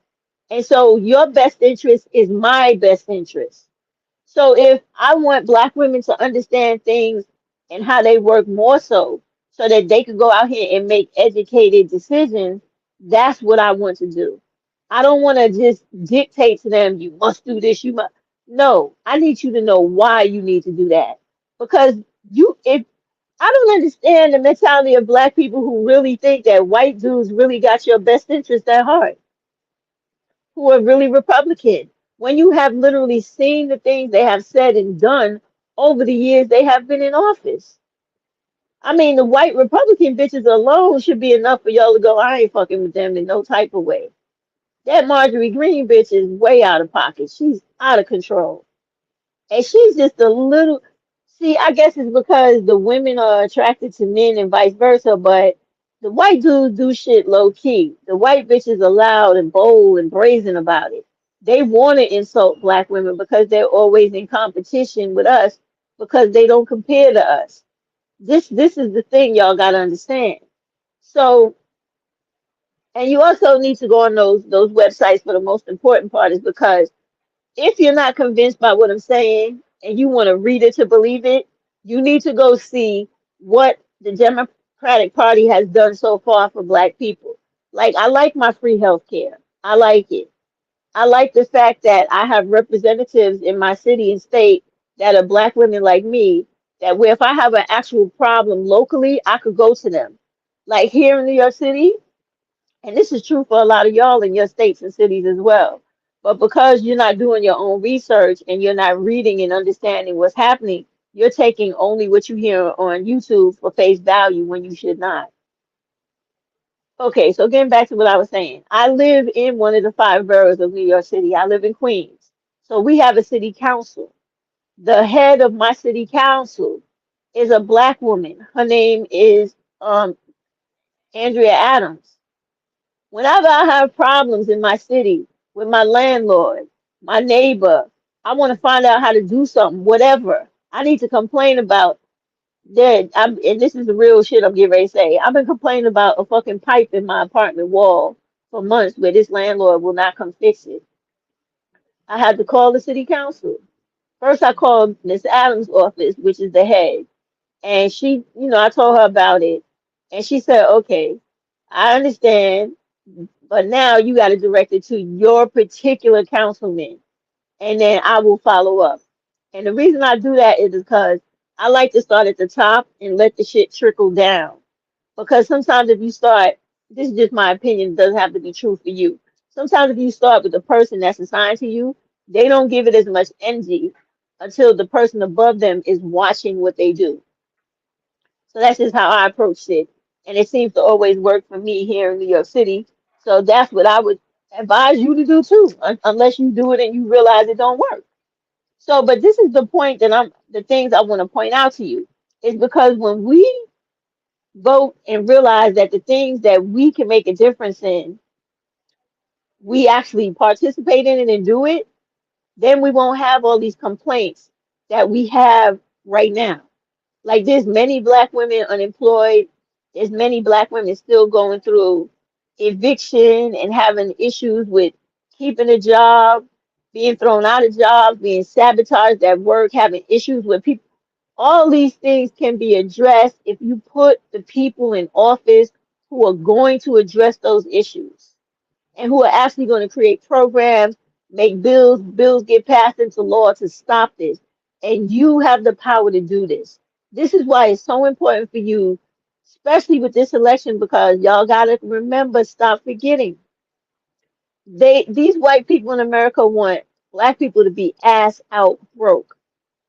And so your best interest is my best interest. So if I want black women to understand things and how they work more so that they can go out here and make educated decisions, that's what I want to do. I don't want to just dictate to them, you must do this, you must. No, I need you to know why you need to do that. Because if I don't understand the mentality of black people who really think that white dudes really got your best interest at heart, who are really Republican, when you have literally seen the things they have said and done over the years they have been in office. I mean, the white Republican bitches alone should be enough for y'all to go, I ain't fucking with them in no type of way. That Marjorie Greene bitch is way out of pocket. She's out of control. And she's just a little, see, I guess it's because the women are attracted to men and vice versa, but the white dudes do shit low key. The white bitches are loud and bold and brazen about it. They want to insult black women because they're always in competition with us because they don't compare to us. This is the thing y'all gotta understand. So, and you also need to go on those websites for the most important part is because if you're not convinced by what I'm saying and you want to read it to believe it, you need to go see what the Democratic Party has done so far for black people. Like, I like my free health care. I like it. I like the fact that I have representatives in my city and state that are black women like me, that where if I have an actual problem locally, I could go to them. Like here in New York City, and this is true for a lot of y'all in your states and cities as well. But because you're not doing your own research and you're not reading and understanding what's happening, you're taking only what you hear on YouTube for face value when you should not. Okay, so getting back to what I was saying, I live in one of the five boroughs of New York City. I live in Queens. So we have a city council. The head of my city council is a black woman. Her name is Andrea Adams. Whenever I have problems in my city with my landlord, my neighbor, I want to find out how to do something, whatever. I need to complain about that. And this is the real shit I'm getting ready to say. I've been complaining about a fucking pipe in my apartment wall for months where this landlord will not come fix it. I had to call the city council. First, I called Miss Adams' office, which is the head. And she, I told her about it. And she said, okay, I understand. But now you got to direct it to your particular councilman, and then I will follow up. And the reason I do that is because I like to start at the top and let the shit trickle down. Because sometimes if you start, this is just my opinion, it doesn't have to be true for you. Sometimes if you start with the person that's assigned to you, they don't give it as much energy until the person above them is watching what they do. So that's just how I approached it. And it seems to always work for me here in New York City. So that's what I would advise you to do too, unless you do it and you realize it don't work. So, but this is the point that the things I want to point out to you is because when we vote and realize that the things that we can make a difference in, we actually participate in it and do it, then we won't have all these complaints that we have right now. Like there's many black women unemployed. There's many black women still going through eviction and having issues with keeping a job, being thrown out of jobs, being sabotaged at work, having issues with people. All these things can be addressed if you put the people in office who are going to address those issues and who are actually going to create programs, make bills get passed into law to stop this. And you have the power to do this. This is why it's so important for you, especially with this election, because y'all gotta remember, stop forgetting. These white people in America want black people to be ass out broke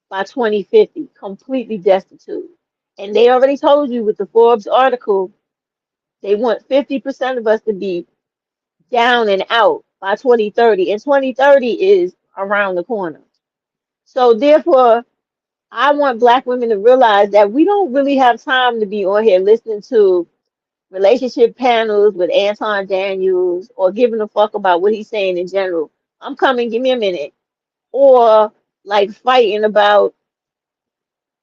by 2050, completely destitute. And they already told you with the Forbes article, they want 50% of us to be down and out by 2030, and 2030 is around the corner. So therefore, I want black women to realize that we don't really have time to be on here listening to relationship panels with Anton Daniels or giving a fuck about what he's saying in general. I'm coming, give me a minute. or like fighting about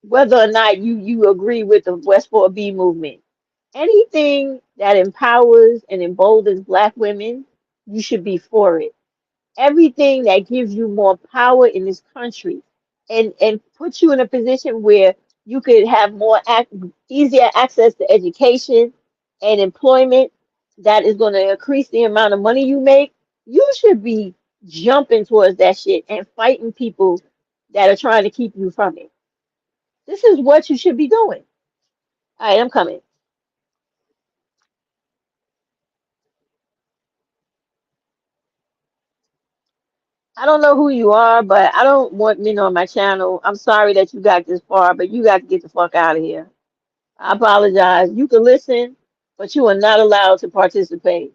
whether or not you agree with the West 4B movement. Anything that empowers and emboldens Black women, you should be for it. Everything that gives you more power in this country and puts you in a position where you could have easier access to education and employment that is going to increase the amount of money you make, you should be jumping towards that shit and fighting people that are trying to keep you from it. This is what you should be doing. All right, I'm coming. I don't know who you are, but I don't want men on my channel. I'm sorry that you got this far, but you got to get the fuck out of here. I apologize. You can listen, but you are not allowed to participate.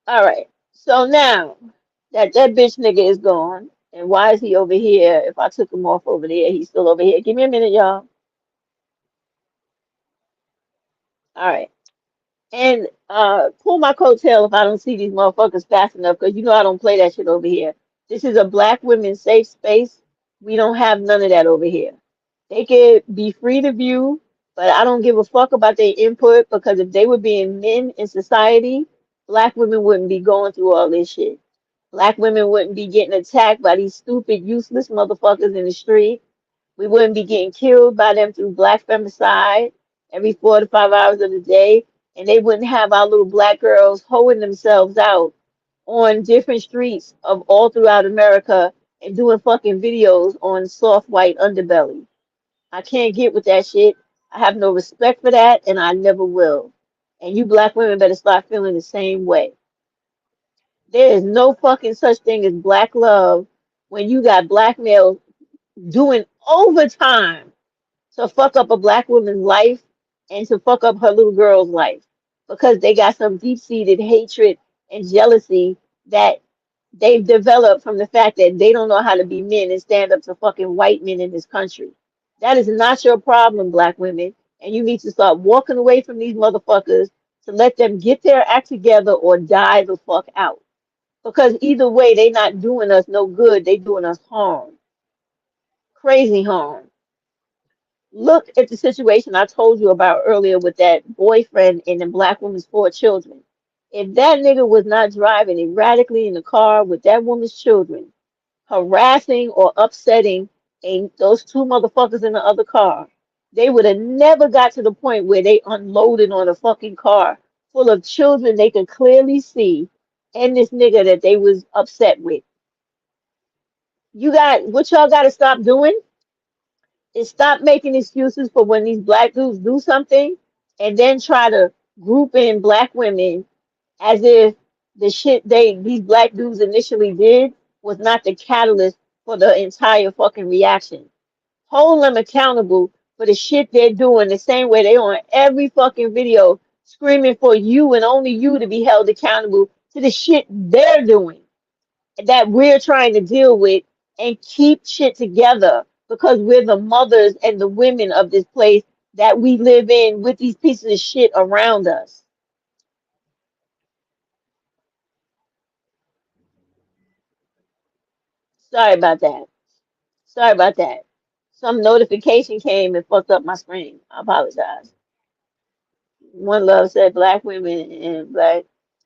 All right. So now that that bitch nigga is gone, and why is he over here? If I took him off over there, he's still over here. Give me a minute, y'all. All right. And pull my coattail if I don't see these motherfuckers fast enough, because you know I don't play that shit over here. This is a Black women safe space. We don't have none of that over here. They could be free to view, but I don't give a fuck about their input, because if they were being men in society, Black women wouldn't be going through all this shit. Black women wouldn't be getting attacked by these stupid, useless motherfuckers in the street. We wouldn't be getting killed by them through black femicide every 4 to 5 hours of the day. And they wouldn't have our little Black girls hoeing themselves out on different streets of all throughout America and doing fucking videos on soft white underbelly. I can't get with that shit. I have no respect for that, and I never will. And you Black women better start feeling the same way. There is no fucking such thing as Black love when you got Black males doing overtime to fuck up a Black woman's life and to fuck up her little girl's life because they got some deep-seated hatred and jealousy that they've developed from the fact that they don't know how to be men and stand up to fucking white men in this country. That is not your problem, Black women, and you need to start walking away from these motherfuckers to let them get their act together or die the fuck out. Because either way, they not doing us no good. They doing us harm, crazy harm. Look at the situation I told you about earlier with that boyfriend and the Black woman's 4 children. If that nigga was not driving erratically in the car with that woman's children, harassing or upsetting those 2 motherfuckers in the other car, they would have never got to the point where they unloaded on a fucking car full of children they could clearly see and this nigga that they was upset with. You got what y'all got to stop doing is stop making excuses for when these Black dudes do something and then try to group in Black women as if the shit these Black dudes initially did was not the catalyst for the entire fucking reaction. Hold them accountable for the shit they're doing the same way they on every fucking video screaming for you and only you to be held accountable to the shit they're doing that we're trying to deal with and keep shit together because we're the mothers and the women of this place that we live in with these pieces of shit around us. Sorry about that. Sorry about that. Some notification came and fucked up my screen. I apologize. One Love said Black women and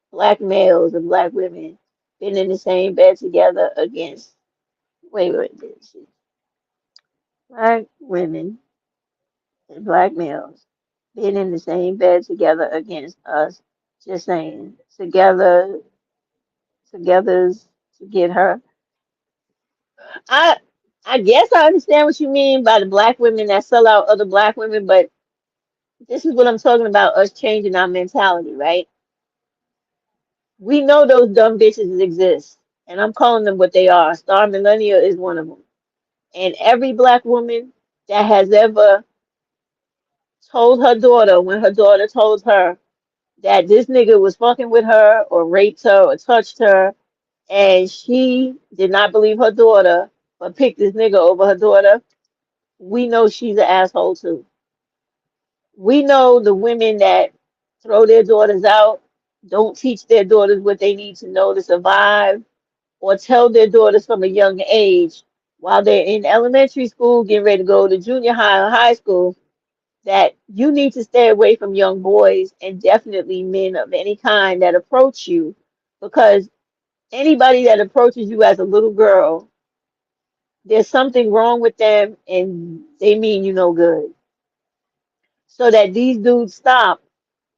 black males and Black women been in the same bed together against wait, Black women and Black males being in the same bed together against us. Just saying, togethers to get her. I I guess I understand what you mean by the Black women that sell out other Black women, but this is what I'm talking about, us changing our mentality, right? We know those dumb bitches exist, and I'm calling them what they are. Star Millennia is one of them. And every Black woman that has ever told her daughter, when her daughter told her that this nigga was fucking with her or raped her or touched her, and she did not believe her daughter, but picked this nigga over her daughter, we know she's an asshole too. We know the women that throw their daughters out don't teach their daughters what they need to know to survive, or tell their daughters from a young age while they're in elementary school, getting ready to go to junior high or high school, that you need to stay away from young boys and definitely men of any kind that approach you, because anybody that approaches you as a little girl, there's something wrong with them and they mean you no good. So that these dudes stop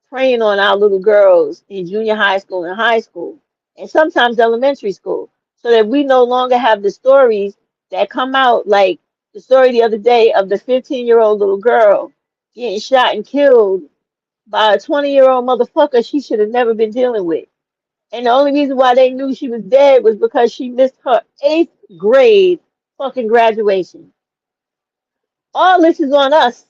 preying on our little girls in junior high school and high school, and sometimes elementary school, so that we no longer have the stories that come out, like the story the other day of the 15-year-old little girl getting shot and killed by a 20-year-old motherfucker she should have never been dealing with. And the only reason why they knew she was dead was because she missed her eighth grade fucking graduation. All this is on us,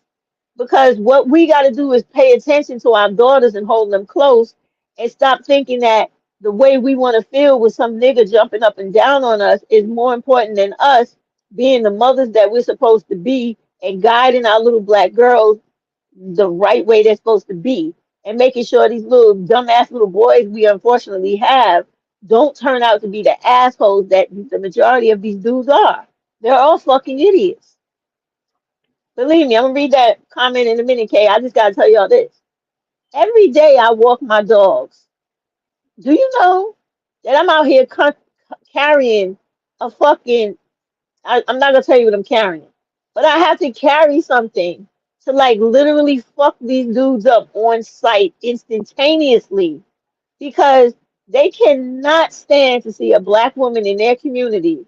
because what we got to do is pay attention to our daughters and hold them close, and stop thinking that the way we want to feel with some nigga jumping up and down on us is more important than us being the mothers that we're supposed to be and guiding our little black girls the right way they're supposed to be, and making sure these little dumbass little boys we unfortunately have don't turn out to be the assholes that the majority of these dudes are. They're all fucking idiots. Believe me, I'm gonna read that comment in a minute, Kay. I just gotta tell y'all this. Every day I walk my dogs. Do you know that I'm out here carrying a fucking, I'm not gonna tell you what I'm carrying, but I have to carry something to like literally fuck these dudes up on sight instantaneously, because they cannot stand to see a black woman in their community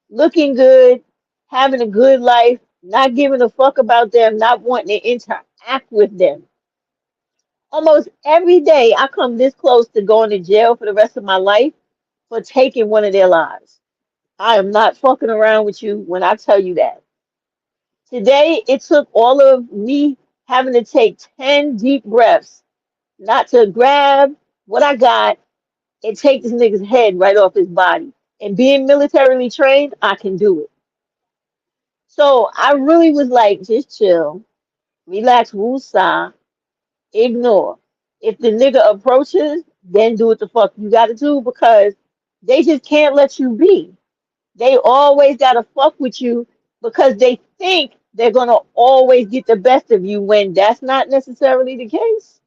looking good, having a good life, not giving a fuck about them, not wanting to interact with them. Almost every day I come this close to going to jail for the rest of my life for taking one of their lives. I am not fucking around with you when I tell you that. Today, it took all of me having to take 10 deep breaths not to grab what I got and take this nigga's head right off his body. And being militarily trained, I can do it. So I really was like, just chill, relax, woosah, ignore. If the nigga approaches, then do what the fuck you gotta do, because they just can't let you be. They always gotta fuck with you because they think they're gonna always get the best of you, when that's not necessarily the case.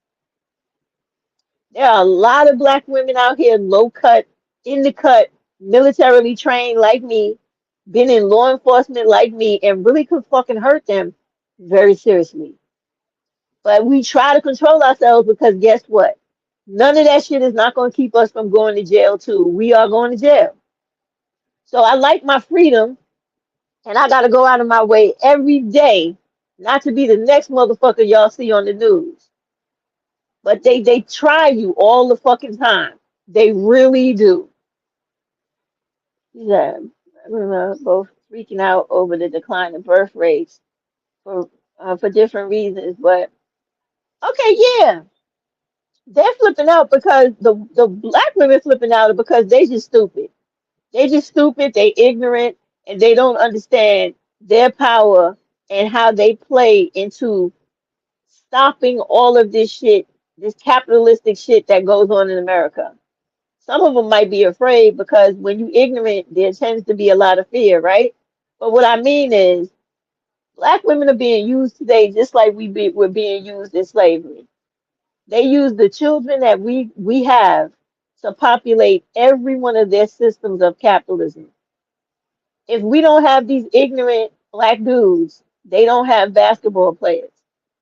There are a lot of black women out here, low cut, in the cut, militarily trained like me, been in law enforcement like me, and really could fucking hurt them very seriously. But we try to control ourselves, because guess what? None of that shit is not going to keep us from going to jail too. We are going to jail. So I like my freedom, and I got to go out of my way every day not to be the next motherfucker y'all see on the news. But they try you all the fucking time. They really do. Yeah, we're both freaking out over the decline in birth rates for different reasons. But okay, yeah, they're flipping out because the black women flipping out because they just stupid. They just stupid. They ignorant, and they don't understand their power and how they play into stopping all of this shit, this capitalistic shit that goes on in America. Some of them might be afraid, because when you ignorant, there tends to be a lot of fear, right? But what I mean is, black women are being used today just like we're being used in slavery. They use the children that we have to populate every one of their systems of capitalism. If we don't have these ignorant black dudes, they don't have basketball players.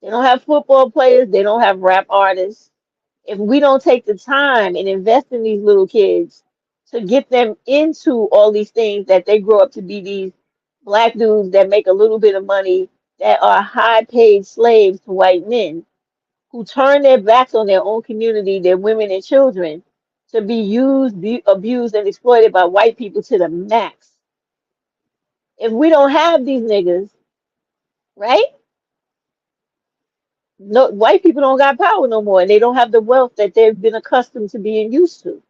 They don't have football players. They don't have rap artists. If we don't take the time and invest in these little kids to get them into all these things, that they grow up to be these black dudes that make a little bit of money, that are high paid slaves to white men, who turn their backs on their own community, their women and children, to be used, abused, and exploited by white people to the max. If we don't have these niggas, right? No, white people don't got power no more, and they don't have the wealth that they've been accustomed to being used to.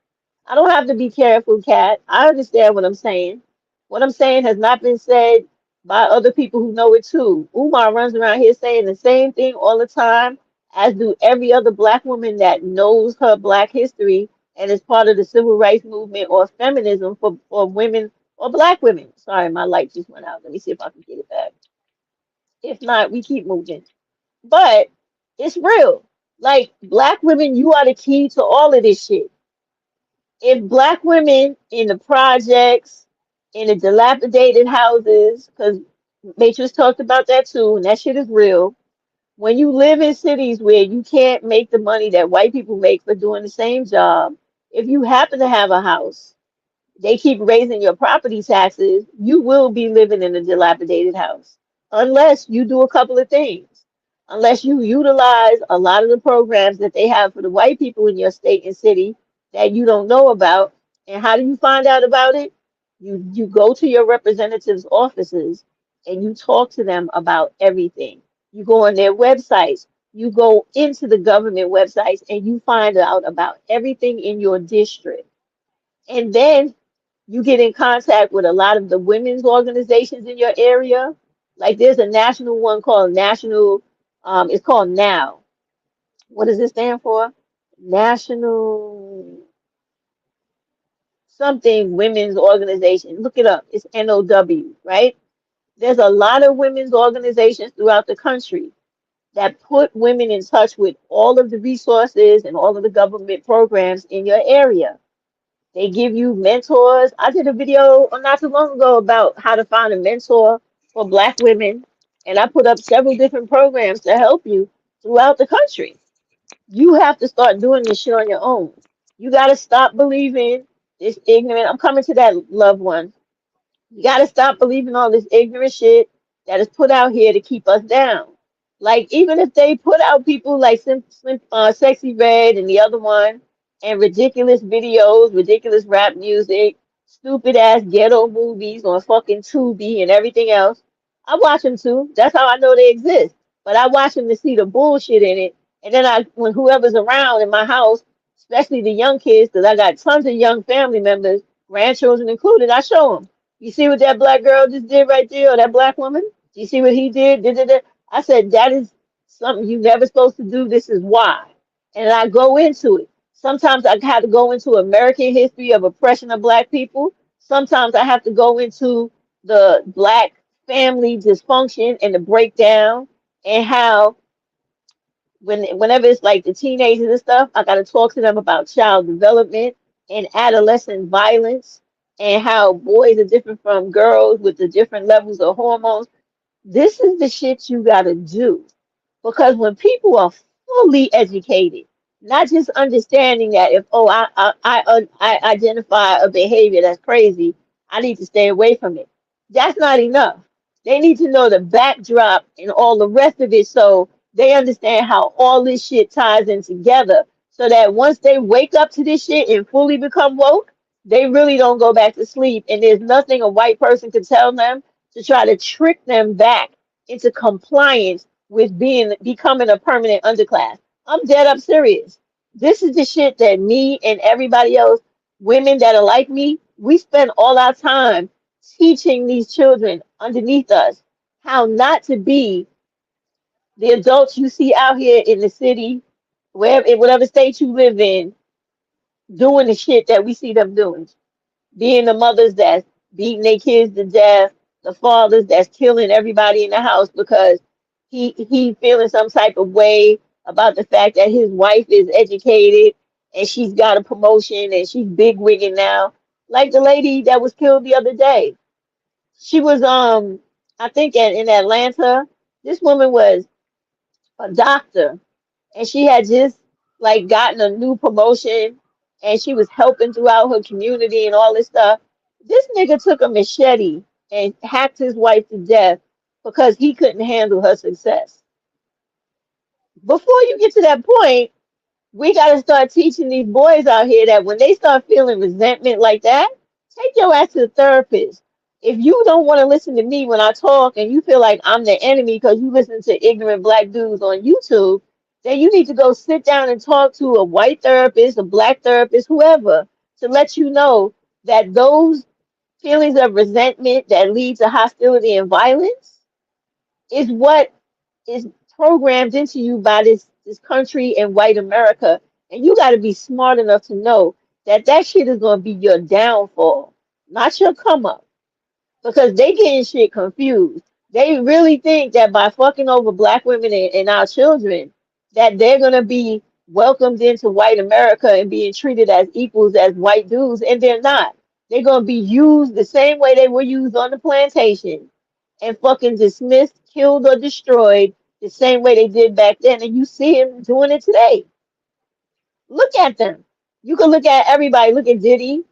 I don't have to be careful, Kat. I understand what I'm saying. What I'm saying has not been said by other people who know it too. Umar runs around here saying the same thing all the time. as do every other black woman that knows her black history and is part of the civil rights movement or feminism for women or black women. Sorry, my light just went out. Let me see if I can get it back. If not, we keep moving. But it's real. Like black women, you are the key to all of this shit. If black women in the projects, in the dilapidated houses, because Matrix talked about that too, and that shit is real. When you live in cities where you can't make the money that white people make for doing the same job, if you happen to have a house, they keep raising your property taxes, you will be living in a dilapidated house unless you do a couple of things. Unless you utilize a lot of the programs that they have for the white people in your state and city that you don't know about. And how do you find out about it? You go to your representatives' offices and you talk to them about everything. You go on their websites, you go into the government websites, and you find out about everything in your district. And then you get in contact with a lot of the women's organizations in your area. Like there's a national one called National, it's called NOW. What does it stand for? National something women's organization. Look it up. It's NOW, right? There's a lot of women's organizations throughout the country that put women in touch with all of the resources and all of the government programs in your area. They give you mentors. I did a video not too long ago about how to find a mentor for Black women, and I put up several different programs to help you throughout the country. You have to start doing this shit on your own. You got to stop believing this ignorant. I'm coming to that, loved one. You got to stop believing all this ignorant shit that is put out here to keep us down. Like, even if they put out people like Sexy Red and the other one, and ridiculous videos, ridiculous rap music, stupid ass ghetto movies on fucking Tubi and everything else, I watch them too. That's how I know they exist. But I watch them to see the bullshit in it. And then when whoever's around in my house, especially the young kids, because I got tons of young family members, grandchildren included, I show them. You see what that black girl just did right there, or that black woman? You see what he did? I said, that is something you never supposed to do. This is why. And I go into it. Sometimes I have to go into American history of oppression of black people. Sometimes I have to go into the black family dysfunction and the breakdown and how whenever it's like the teenagers and stuff, I got to talk to them about child development and adolescent violence and how boys are different from girls with the different levels of hormones. This is the shit you got to do. Because when people are fully educated, not just understanding that if, oh, I identify a behavior that's crazy, I need to stay away from it. That's not enough. They need to know the backdrop and all the rest of it so they understand how all this shit ties in together. So that once they wake up to this shit and fully become woke, they really don't go back to sleep. And there's nothing a white person can tell them to try to trick them back into compliance with becoming a permanent underclass. I'm dead up serious. This is the shit that me and everybody else, women that are like me, we spend all our time teaching these children underneath us how not to be the adults you see out here in the city, wherever in whatever state you live in, doing the shit that we see them doing. Being the mothers that's beating their kids to death, the fathers that's killing everybody in the house because he feeling some type of way about the fact that his wife is educated and she's got a promotion and she's big wigging now. Like the lady that was killed the other day. She was I think in Atlanta, this woman was a doctor and she had just like gotten a new promotion and she was helping throughout her community and all this stuff. This nigga took a machete and hacked his wife to death because he couldn't handle her success. Before you get to that point, we got to start teaching these boys out here that when they start feeling resentment like that, take your ass to the therapist. If you don't want to listen to me when I talk and you feel like I'm the enemy because you listen to ignorant black dudes on YouTube, then you need to go sit down and talk to a white therapist, a black therapist, whoever, to let you know that those feelings of resentment that lead to hostility and violence is what is programmed into you by this country and white America. And you got to be smart enough to know that that shit is going to be your downfall, not your come up, because they getting shit confused. They really think that by fucking over black women and our children, that they're gonna be welcomed into white America and being treated as equals as white dudes, and they're not. They're gonna be used the same way they were used on the plantation and fucking dismissed, killed, or destroyed the same way they did back then. And you see him doing it today. Look at them. You can look at everybody. Look at Diddy.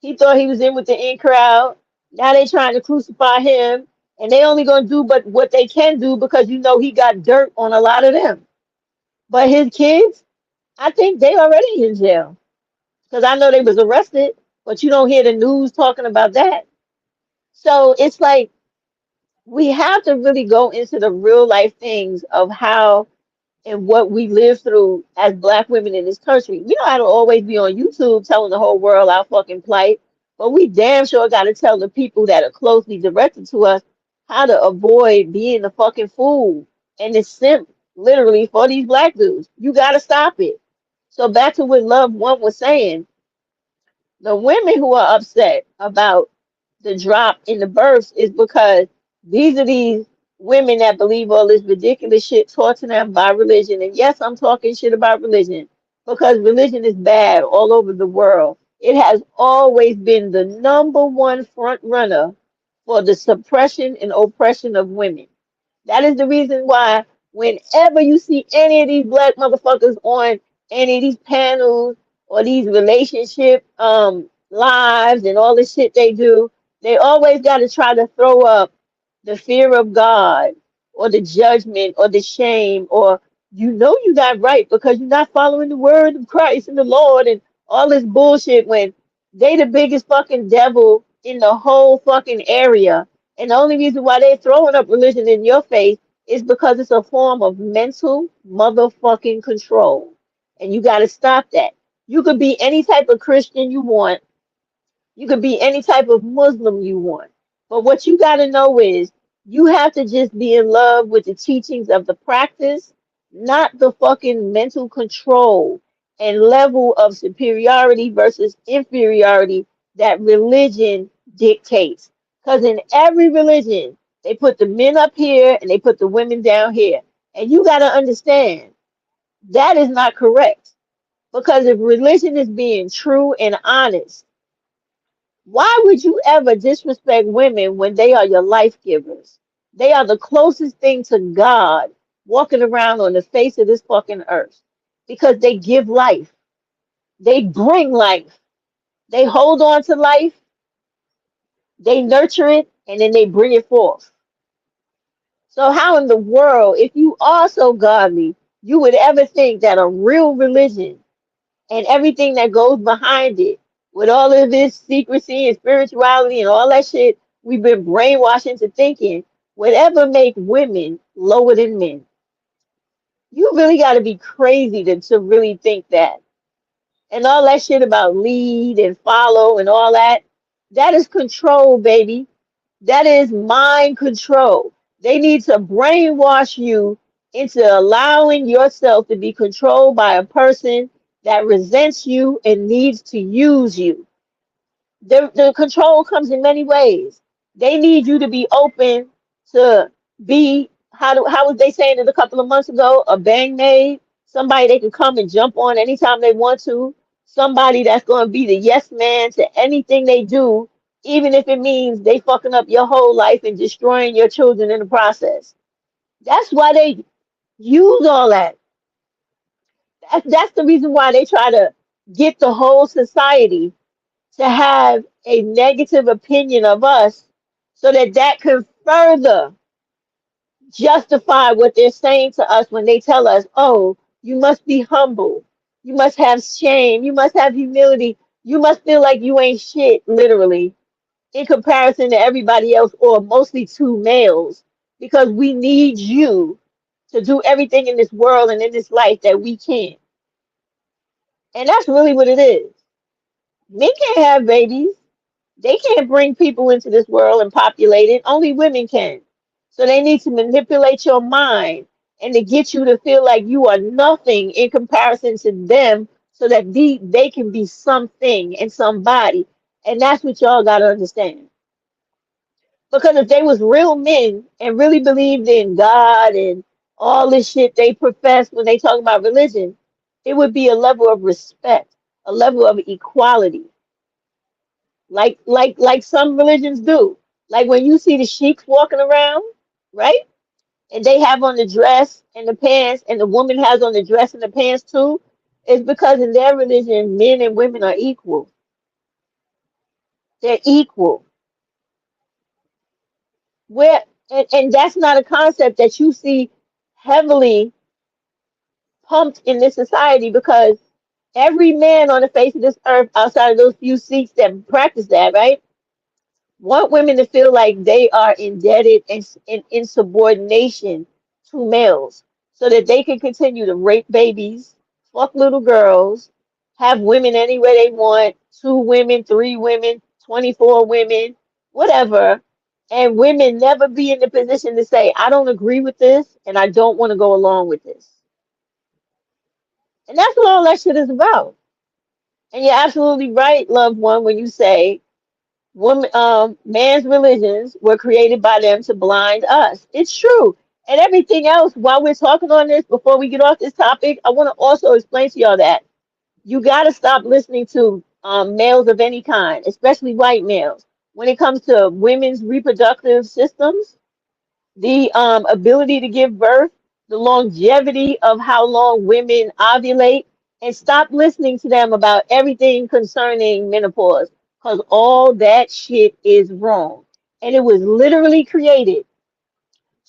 He thought he was in with the in crowd. Now they trying to crucify him, and they only gonna do but what they can do because you know he got dirt on a lot of them. But his kids, I think they already in jail because I know they was arrested, but you don't hear the news talking about that. So it's like we have to really go into the real life things of how and what we live through as black women in this country. We don't have to always be on YouTube telling the whole world our fucking plight, but we damn sure got to tell the people that are closely directed to us how to avoid being the fucking fool and the simp, literally, for these black dudes. You got to stop it. So back to what Love One was saying, the women who are upset about the drop in the births is because these are these women that believe all this ridiculous shit taught to them by religion. And yes, I'm talking shit about religion because religion is bad all over the world. It has always been the number one front runner for the suppression and oppression of women. That is the reason why whenever you see any of these black motherfuckers on any of these panels or these relationship lives and all the shit they do, they always got to try to throw up the fear of God or the judgment or the shame or you know you got right because you're not following the word of Christ and the Lord and all this bullshit when they the biggest fucking devil in the whole fucking area. And the only reason why they're throwing up religion in your face is because it's a form of mental motherfucking control. And you got to stop that. You could be any type of Christian you want. You could be any type of Muslim you want. But what you got to know is you have to just be in love with the teachings of the practice, not the fucking mental control and level of superiority versus inferiority that religion dictates. Because in every religion, they put the men up here and they put the women down here. And you got to understand that is not correct. Because if religion is being true and honest, why would you ever disrespect women when they are your life givers? They are the closest thing to God walking around on the face of this fucking earth because they give life. They bring life. They hold on to life. They nurture it and then they bring it forth. So how in the world, if you are so godly, you would ever think that a real religion and everything that goes behind it, with all of this secrecy and spirituality and all that shit we've been brainwashed into thinking, would ever make women lower than men? You really got to be crazy to really think that. And all that shit about lead and follow and all that, that is control, baby. That is mind control. They need to brainwash you into allowing yourself to be controlled by a person that resents you and needs to use you. The control comes in many ways. They need you to be open to be, how was they saying it a couple of months ago? A bang maid, somebody they can come and jump on anytime they want to, somebody that's going to be the yes man to anything they do, even if it means they fucking up your whole life and destroying your children in the process. That's why they use all that. That's the reason why they try to get the whole society to have a negative opinion of us so that that can further justify what they're saying to us when they tell us, oh, you must be humble. You must have shame. You must have humility. You must feel like you ain't shit, literally, in comparison to everybody else or mostly to males because we need you to do everything in this world and in this life that we can. And that's really what it is. Men can't have babies. They can't bring people into this world and populate it. Only women can. So they need to manipulate your mind and to get you to feel like you are nothing in comparison to them so that they can be something and somebody. And that's what y'all got to understand. Because if they was real men and really believed in God and all this shit they profess when they talk about religion, it would be a level of respect, a level of equality, like some religions do. Like when you see the sheiks walking around, right? And they have on the dress and the pants, and the woman has on the dress and the pants too. It's because in their religion, men and women are equal. They're equal. Where and that's not a concept that you see heavily pumped in this society because every man on the face of this earth, outside of those few Sikhs that practice that, right, want women to feel like they are indebted and in subordination to males so that they can continue to rape babies, fuck little girls, have women any way they want, 2 women, 3 women, 24 women, whatever. And women never be in the position to say, I don't agree with this and I don't want to go along with this. And that's what all that shit is about. And you're absolutely right, loved one, when you say man's religions were created by them to blind us. It's true. And everything else, while we're talking on this, before we get off this topic, I want to also explain to y'all that you got to stop listening to males of any kind, especially white males. When it comes to women's reproductive systems, the ability to give birth, the longevity of how long women ovulate, and stop listening to them about everything concerning menopause because all that shit is wrong. And it was literally created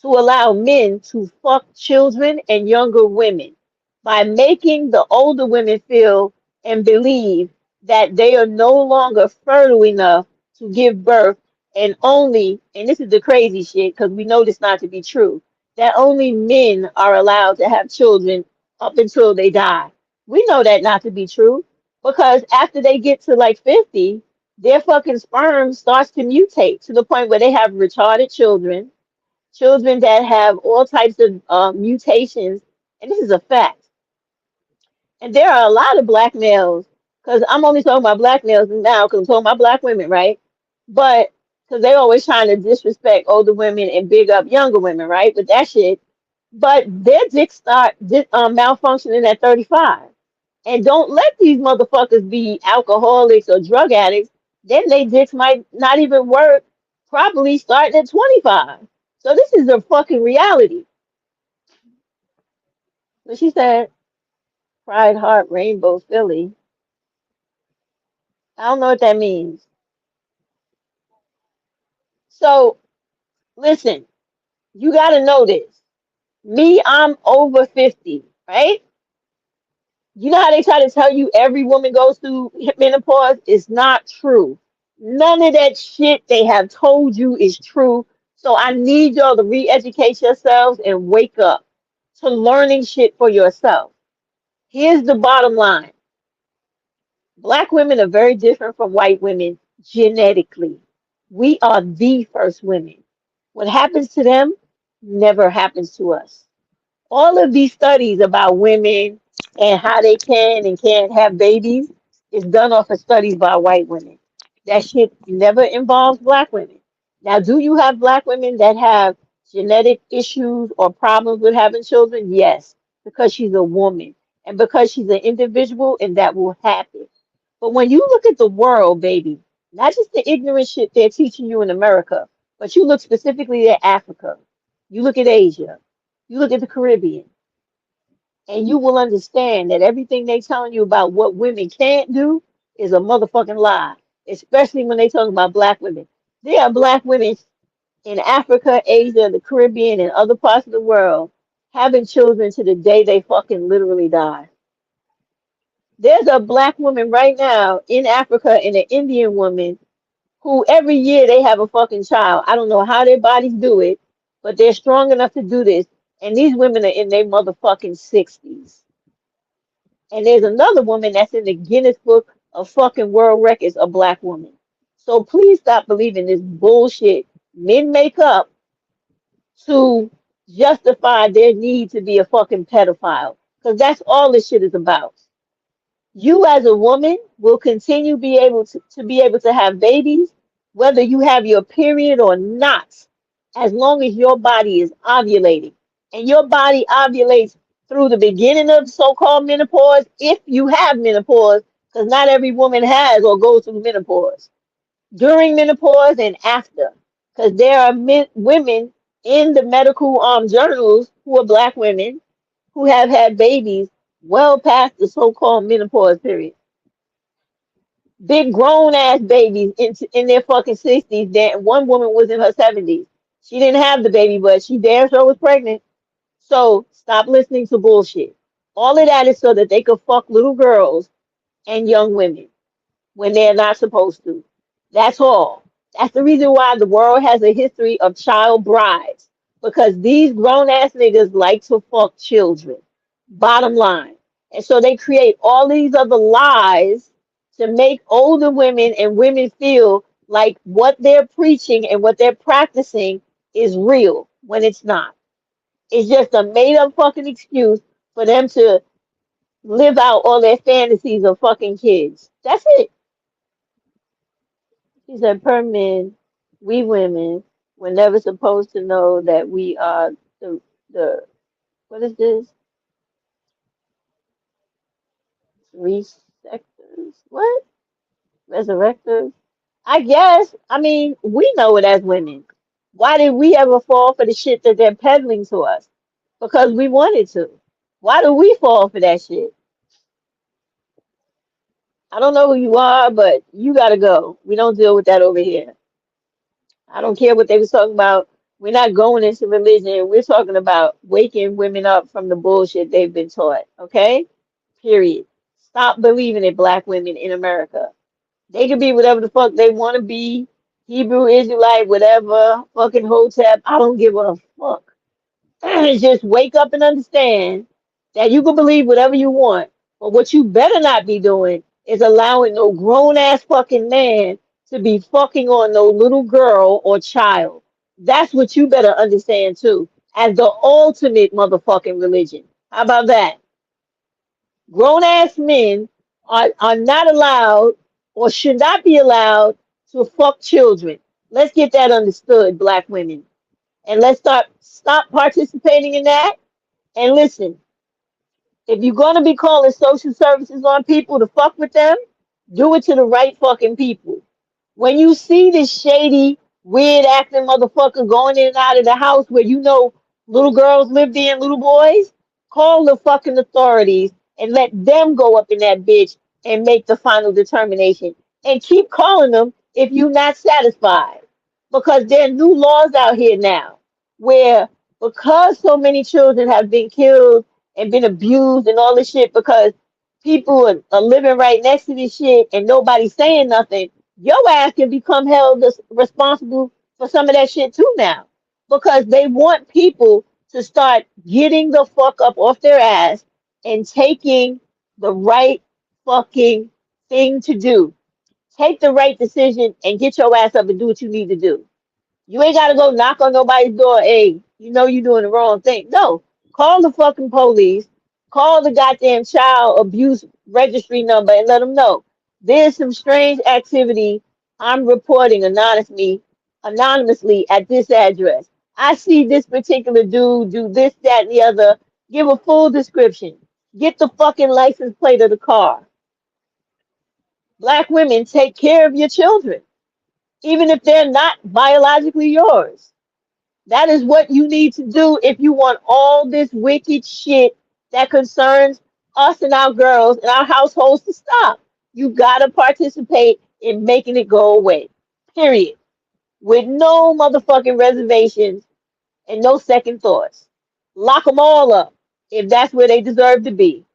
to allow men to fuck children and younger women by making the older women feel and believe that they are no longer fertile enough to give birth and only, and this is the crazy shit because we know this not to be true, that only men are allowed to have children up until they die. We know that not to be true because after they get to like 50, their fucking sperm starts to mutate to the point where they have retarded children, children that have all types of mutations, and this is a fact. And there are a lot of black males, because I'm only talking about black males now, because I'm talking about black women, right? But because they always trying to disrespect older women and big up younger women, right? With that shit. But their dicks start malfunctioning at 35. And don't let these motherfuckers be alcoholics or drug addicts. Then they dicks might not even work properly starting at 25. So this is a fucking reality. But she said, Pride Heart Rainbow Philly. I don't know what that means. So listen, you got to know this. Me, I'm over 50, right? You know how they try to tell you every woman goes through menopause? It's not true. None of that shit they have told you is true. So I need y'all to re-educate yourselves and wake up to learning shit for yourself. Here's the bottom line. Black women are very different from white women genetically. We are the first women. What happens to them never happens to us. All of these studies about women and how they can and can't have babies is done off of studies by white women. That shit never involves black women. Now, do you have black women that have genetic issues or problems with having children? Yes, because she's a woman and because she's an individual, and that will happen. But when you look at the world, baby, not just the ignorant shit they're teaching you in America, but you look specifically at Africa, you look at Asia, you look at the Caribbean, and you will understand that everything they telling you about what women can't do is a motherfucking lie, especially when they talk about black women. There are black women in Africa, Asia, the Caribbean, and other parts of the world having children to the day they fucking literally die. There's a black woman right now in Africa and an Indian woman who every year they have a fucking child. I don't know how their bodies do it, but they're strong enough to do this. And these women are in their motherfucking 60s. And there's another woman that's in the Guinness Book of fucking World Records, a black woman. So please stop believing this bullshit men make up to justify their need to be a fucking pedophile. Because that's all this shit is about. You as a woman will continue to be able to have babies, whether you have your period or not, as long as your body is ovulating. And your body ovulates through the beginning of so-called menopause, if you have menopause, because not every woman has or goes through menopause. During menopause and after, because there are women in the medical journals who are black women who have had babies well past the so-called menopause period. Big grown ass babies in their fucking 60s. That one woman was in her 70s. She didn't have the baby, but she damn sure was pregnant. So stop listening to bullshit. All of that is so that they could fuck little girls and young women when they're not supposed to. That's all. That's the reason why the world has a history of child brides. Because these grown ass niggas like to fuck children. Bottom line. And so they create all these other lies to make older women and women feel like what they're preaching and what they're practicing is real when it's not. It's just a made up fucking excuse for them to live out all their fantasies of fucking kids. That's it. She said, per men, we women were never supposed to know that we are the what is this? Resectors? What? Resurrectors? I guess. I mean, we know it as women. Why did we ever fall for the shit that they're peddling to us? Because we wanted to. Why do we fall for that shit? I don't know who you are, but you gotta go. We don't deal with that over here. I don't care what they was talking about. We're not going into religion. We're talking about waking women up from the bullshit they've been taught. Okay? Period. Stop believing in black women in America. They can be whatever the fuck they want to be. Hebrew, Israelite, whatever. Fucking Hotep. I don't give a fuck. Just wake up and understand that you can believe whatever you want, but what you better not be doing is allowing no grown ass fucking man to be fucking on no little girl or child. That's what you better understand too, as the ultimate motherfucking religion. How about that? Grown ass men are not allowed or should not be allowed to fuck children. Let's get that understood, black women. And let's stop participating in that. And listen, if you're gonna be calling social services on people to fuck with them, do it to the right fucking people. When you see this shady, weird acting motherfucker going in and out of the house where you know little girls live there and little boys, call the fucking authorities and let them go up in that bitch and make the final determination. And keep calling them if you're not satisfied. Because there are new laws out here now where because so many children have been killed and been abused and all this shit because people are living right next to this shit and nobody's saying nothing, your ass can become held responsible for some of that shit too now. Because they want people to start getting the fuck up off their ass and taking the right fucking thing to do. Take the right decision and get your ass up and do what you need to do. You ain't gotta go knock on nobody's door. Hey, you know you're doing the wrong thing. No, call the fucking police. Call the goddamn child abuse registry number and let them know there's some strange activity. I'm reporting anonymously at this address. I see this particular dude do this, that, and the other. Give a full description. Get the fucking license plate of the car. Black women, take care of your children, even if they're not biologically yours. That is what you need to do if you want all this wicked shit that concerns us and our girls and our households to stop. You gotta participate in making it go away. Period. With no motherfucking reservations and no second thoughts. Lock them all up if that's where they deserve to be.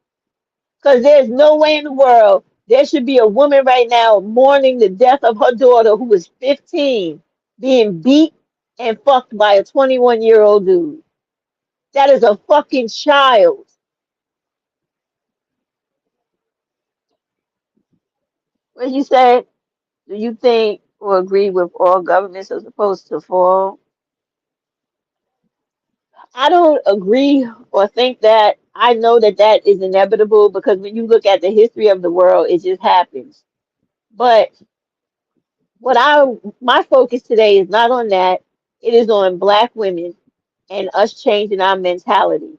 Because there's no way in the world there should be a woman right now mourning the death of her daughter who was 15 being beat and fucked by a 21-year-old dude. That is a fucking child. What you say? Do you think or agree with all governments are supposed to fall? I don't agree or think that. I know that that is inevitable because when you look at the history of the world, it just happens. But what my focus today is not on that. It is on Black women and us changing our mentality.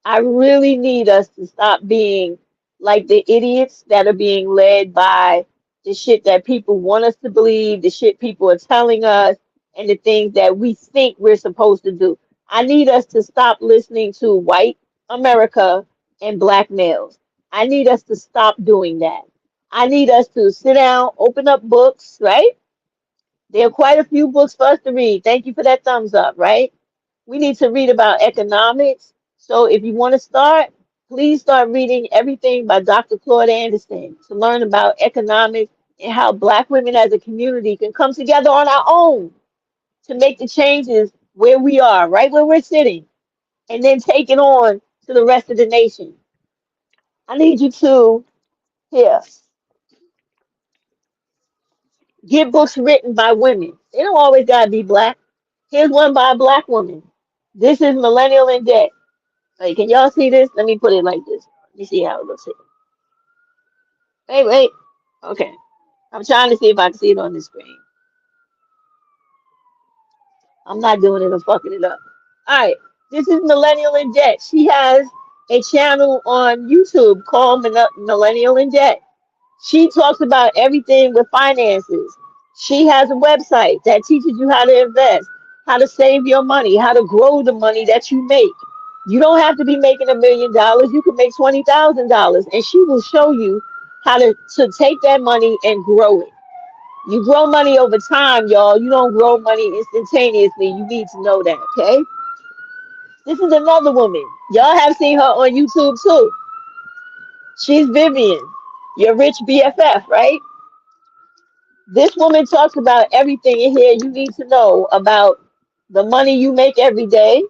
I really need us to stop being like the idiots that are being led by the shit that people want us to believe, the shit people are telling us, and the things that we think we're supposed to do. I need us to stop listening to white America and black males. I need us to stop doing that. I need us to sit down, open up books, right? There are quite a few books for us to read. Thank you for that thumbs up, right? We need to read about economics. So if you want to start, please start reading everything by Dr. Claude Anderson to learn about economics and how Black women as a community can come together on our own to make the changes where we are, right where we're sitting, and then take it on to the rest of the nation. I need you to, here, get books written by women. They don't always got to be Black. Here's one by a Black woman. This is Millennial in Debt. Wait, can y'all see this? Let me put it like this. Let me see how it looks here. Wait, wait. Okay. I'm trying to see if I can see it on the screen. I'm not doing it. I'm fucking it up. All right. This is Millennial in Debt. She has a channel on YouTube called Millennial in Debt. She talks about everything with finances. She has a website that teaches you how to invest, how to save your money, how to grow the money that you make. You don't have to be making $1 million. You can make $20,000, and she will show you how to take that money and grow it. You grow money over time, y'all. You don't grow money instantaneously. You need to know that, okay? This is another woman. Y'all have seen her on YouTube too. She's Vivian, your rich BFF, right? This woman talks about everything in here you need to know about the money you make every day,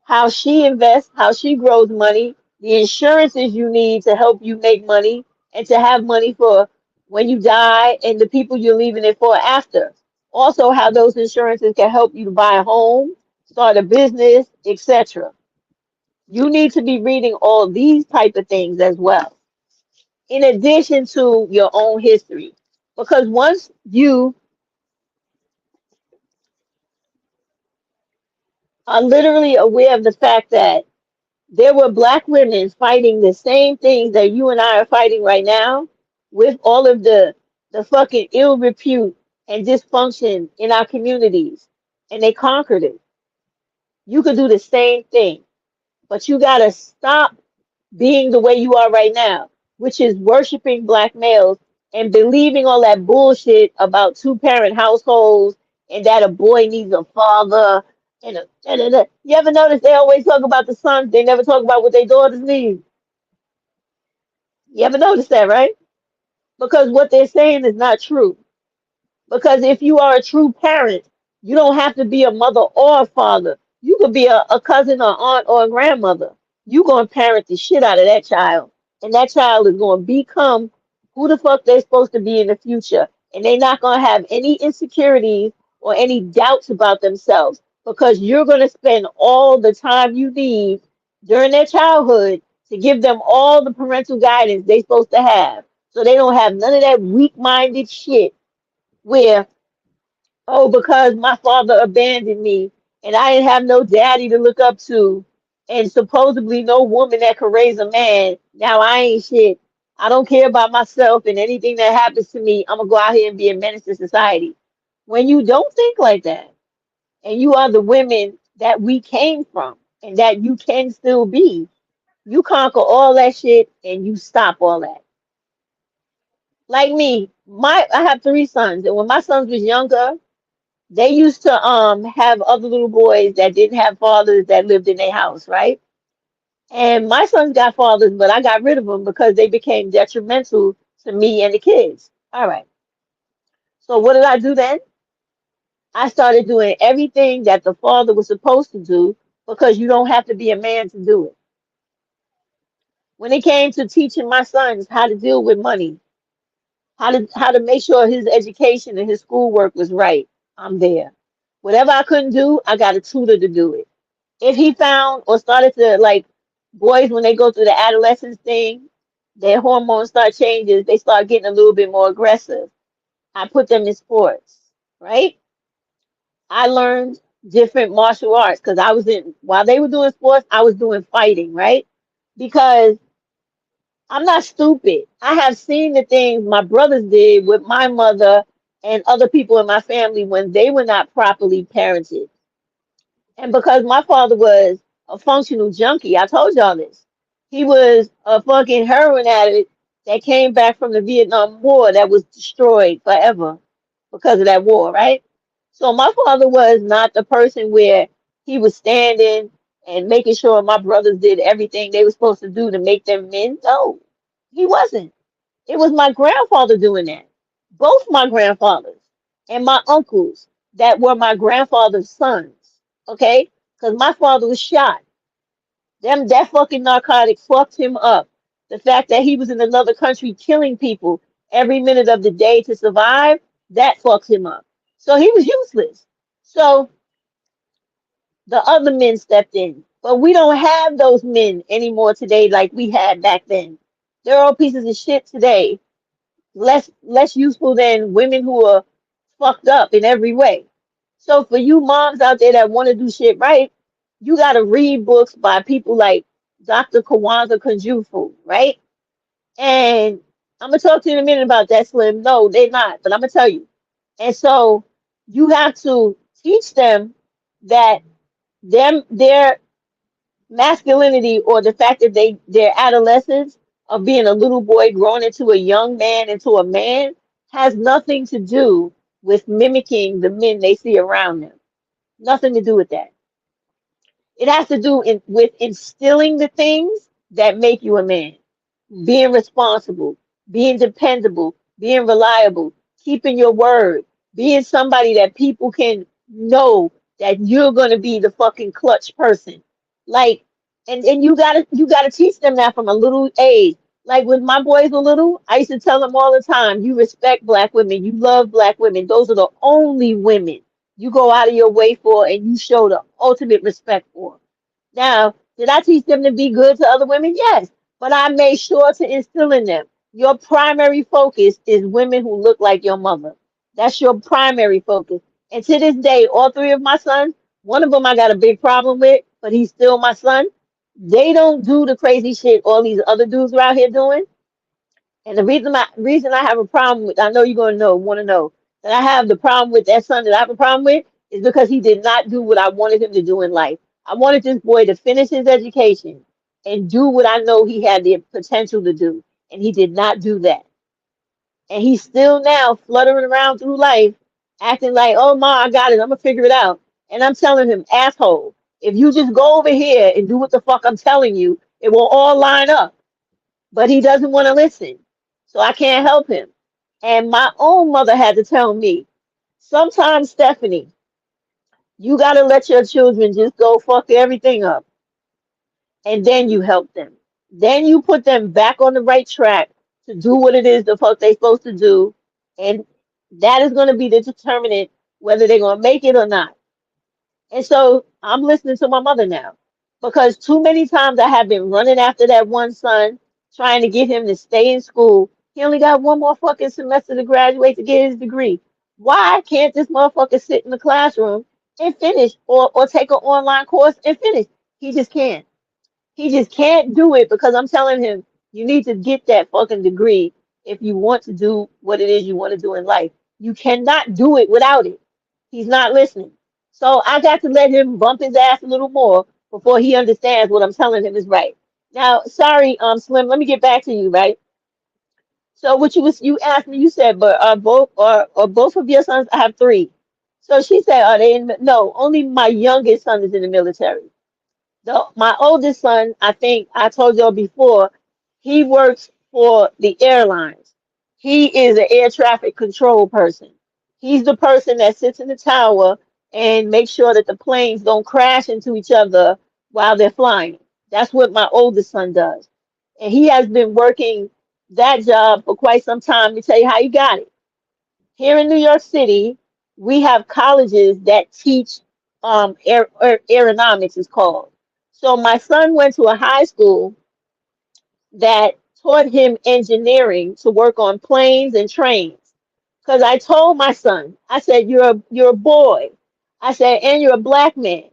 how she invests, how she grows money, the insurances you need to help you make money and to have money for when you die and the people you're leaving it for after. Also, how those insurances can help you to buy a home, start a business, etc. You need to be reading all these type of things as well, in addition to your own history. Because once you are literally aware of the fact that there were Black women fighting the same things that you and I are fighting right now, with all of the fucking ill repute and dysfunction in our communities, and they conquered it. You could do the same thing, but you gotta stop being the way you are right now, which is worshiping Black males and believing all that bullshit about two-parent households and that a boy needs a father and a da, da, da. You ever notice they always talk about the sons, they never talk about what their daughters need? You ever notice that, right? Because what they're saying is not true. Because if you are a true parent, you don't have to be a mother or a father. You could be a cousin or aunt or a grandmother. You gonna parent the shit out of that child. And that child is gonna become who the fuck they're supposed to be in the future. And they're not gonna have any insecurities or any doubts about themselves because you're gonna spend all the time you need during their childhood to give them all the parental guidance they're supposed to have. So they don't have none of that weak-minded shit where, oh, because my father abandoned me and I didn't have no daddy to look up to and supposedly no woman that could raise a man. Now I ain't shit. I don't care about myself and anything that happens to me. I'm going to go out here and be a menace to society. When you don't think like that and you are the women that we came from and that you can still be, you conquer all that shit and you stop all that. Like me, I have three sons, and when my sons was younger, they used to have other little boys that didn't have fathers that lived in their house, right? And my sons got fathers, but I got rid of them because they became detrimental to me and the kids. All right. So what did I do then? I started doing everything that the father was supposed to do because you don't have to be a man to do it. When it came to teaching my sons how to deal with money, how to make sure his education and his schoolwork was right, I'm there. Whatever I couldn't do, I got a tutor to do it. If he found or started to like boys when they go through the adolescence thing, their hormones start changes, they start getting a little bit more aggressive. I put them in sports, right? I learned different martial arts because I was in while they were doing sports, I was doing fighting, right? Because I'm not stupid. I have seen the things my brothers did with my mother and other people in my family when they were not properly parented. And because my father was a functional junkie, I told y'all this. He was a fucking heroin addict that came back from the Vietnam War that was destroyed forever because of that war, right? So my father was not the person where he was standing and making sure my brothers did everything they were supposed to do to make them men. No, he wasn't. It was my grandfather doing that. Both my grandfathers and my uncles that were my grandfather's sons. Okay? Because my father was shot. That fucking narcotic fucked him up. The fact that he was in another country killing people every minute of the day to survive, that fucked him up. So he was useless. So the other men stepped in. But we don't have those men anymore today like we had back then. They're all pieces of shit today, less useful than women who are fucked up in every way. So for you moms out there that want to do shit right, you got to read books by people like Dr. Kawanza Kunjufu, right? And I'm gonna talk to you in a minute about that, Slim. No, they're not, but I'm gonna tell you. And so you have to teach them that their masculinity or the fact that their adolescence of being a little boy growing into a young man into a man has nothing to do with mimicking the men they see around them. Nothing to do with that. It has to do with instilling the things that make you a man, being responsible, being dependable, being reliable, keeping your word, being somebody that people can know that you're gonna be the fucking clutch person. Like, and you gotta teach them that from a little age. Like when my boys were little, I used to tell them all the time, you respect black women, you love black women. Those are the only women you go out of your way for and you show the ultimate respect for. Now, did I teach them to be good to other women? Yes. But I made sure to instill in them your primary focus is women who look like your mother. That's your primary focus. And to this day, all three of my sons, one of them I got a big problem with, but he's still my son. They don't do the crazy shit all these other dudes are out here doing. And the reason I have a problem with, I know you're gonna want to know that I have the problem with that son that I have a problem with is because he did not do what I wanted him to do in life. I wanted this boy to finish his education and do what I know he had the potential to do, and he did not do that. And he's still now fluttering around through life, acting like, "Oh ma, I got it. I'm gonna figure it out." And I'm telling him, "Asshole, if you just go over here and do what the fuck I'm telling you, it will all line up." But he doesn't want to listen. So I can't help him. And my own mother had to tell me, sometimes, Stephanie, you got to let your children just go fuck everything up. And then you help them. Then you put them back on the right track to do what it is the fuck they supposed to do. And that is going to be the determinant whether they're going to make it or not. And so I'm listening to my mother now because too many times I have been running after that one son, trying to get him to stay in school. He only got one more fucking semester to graduate to get his degree. Why can't this motherfucker sit in the classroom and finish or take an online course and finish? He just can't. He just can't do it because I'm telling him, you need to get that fucking degree if you want to do what it is you want to do in life. You cannot do it without it. He's not listening. So I got to let him bump his ass a little more before he understands what I'm telling him is right. Now, sorry, Slim, let me get back to you, right? So what you asked me, you said, but are both of your sons? I have three. So she said, are they in? No, only my youngest son is in the military. My oldest son, I think I told y'all before, he works for the airlines. He is an air traffic control person. He's the person that sits in the tower and makes sure that the planes don't crash into each other while they're flying. That's what my oldest son does. And he has been working that job for quite some time. Let me tell you how he got it. Here in New York City, we have colleges that teach aeronautics is called. So my son went to a high school that taught him engineering to work on planes and trains. Because I told my son, I said, you're a boy. I said, and you're a black man.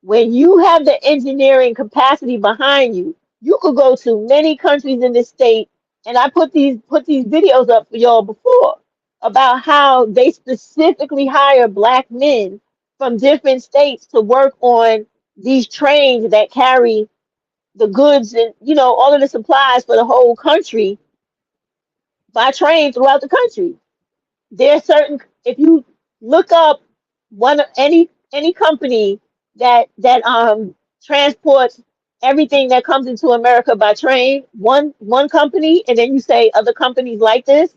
When you have the engineering capacity behind you, you could go to many countries in this state. And I put these videos up for y'all before about how they specifically hire black men from different states to work on these trains that carry the goods and all of the supplies for the whole country by train throughout the country. There's certain if you look up any company that transports everything that comes into America by train, one company, and then you say other companies like this,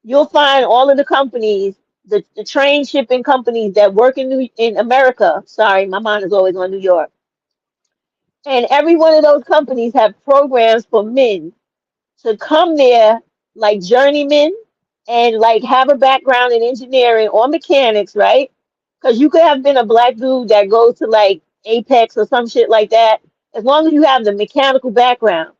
you'll find all of the companies, the train shipping companies that work in America. Sorry, my mind is always on New York. And every one of those companies have programs for men to come there like journeymen and like have a background in engineering or mechanics, right? Because you could have been a black dude that goes to like Apex or some shit like that. As long as you have the mechanical background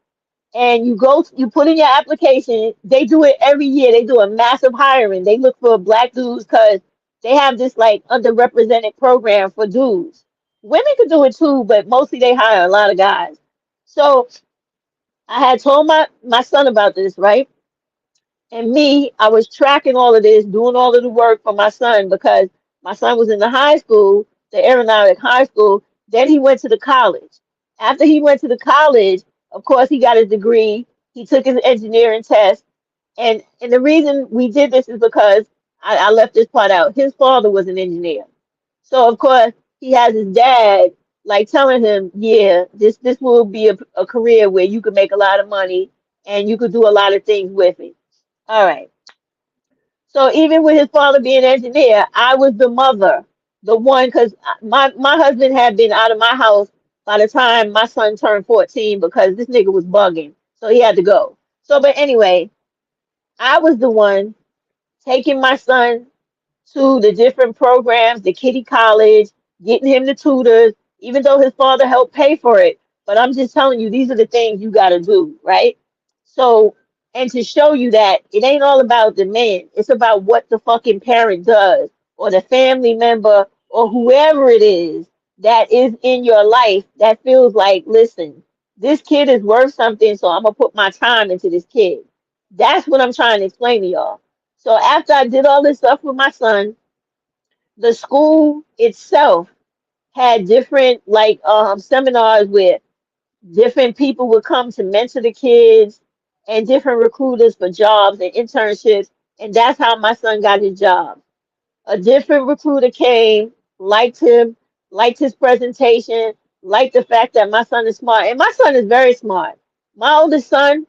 and you put in your application, they do it every year. They do a massive hiring. They look for black dudes because they have this like underrepresented program for dudes. Women could do it too, but mostly they hire a lot of guys. So I had told my son about this, right? And me, I was tracking all of this, doing all of the work for my son because my son was in the high school, the aeronautic high school. Then he went to the college. After he went to the college, of course, he got his degree. He took his engineering test. And the reason we did this is because I left this part out. His father was an engineer. So of course he has his dad like telling him, yeah, this will be a career where you could make a lot of money and you could do a lot of things with it. All right. So even with his father being an engineer, I was the mother, the one, because my husband had been out of my house by the time my son turned 14 because this nigga was bugging. So he had to go. So, but anyway, I was the one taking my son to the different programs, the kitty college, getting him the tutors, even though his father helped pay for it. But I'm just telling you, these are the things you got to do, right? So, and to show you that it ain't all about the man, it's about what the fucking parent does or the family member or whoever it is that is in your life that feels like, listen, this kid is worth something, so I'm going to put my time into this kid. That's what I'm trying to explain to y'all. So after I did all this stuff with my son, the school itself had different like seminars where different people would come to mentor the kids and different recruiters for jobs and internships. And that's how my son got his job. A different recruiter came, liked him, liked his presentation, liked the fact that my son is smart. And my son is very smart. My oldest son,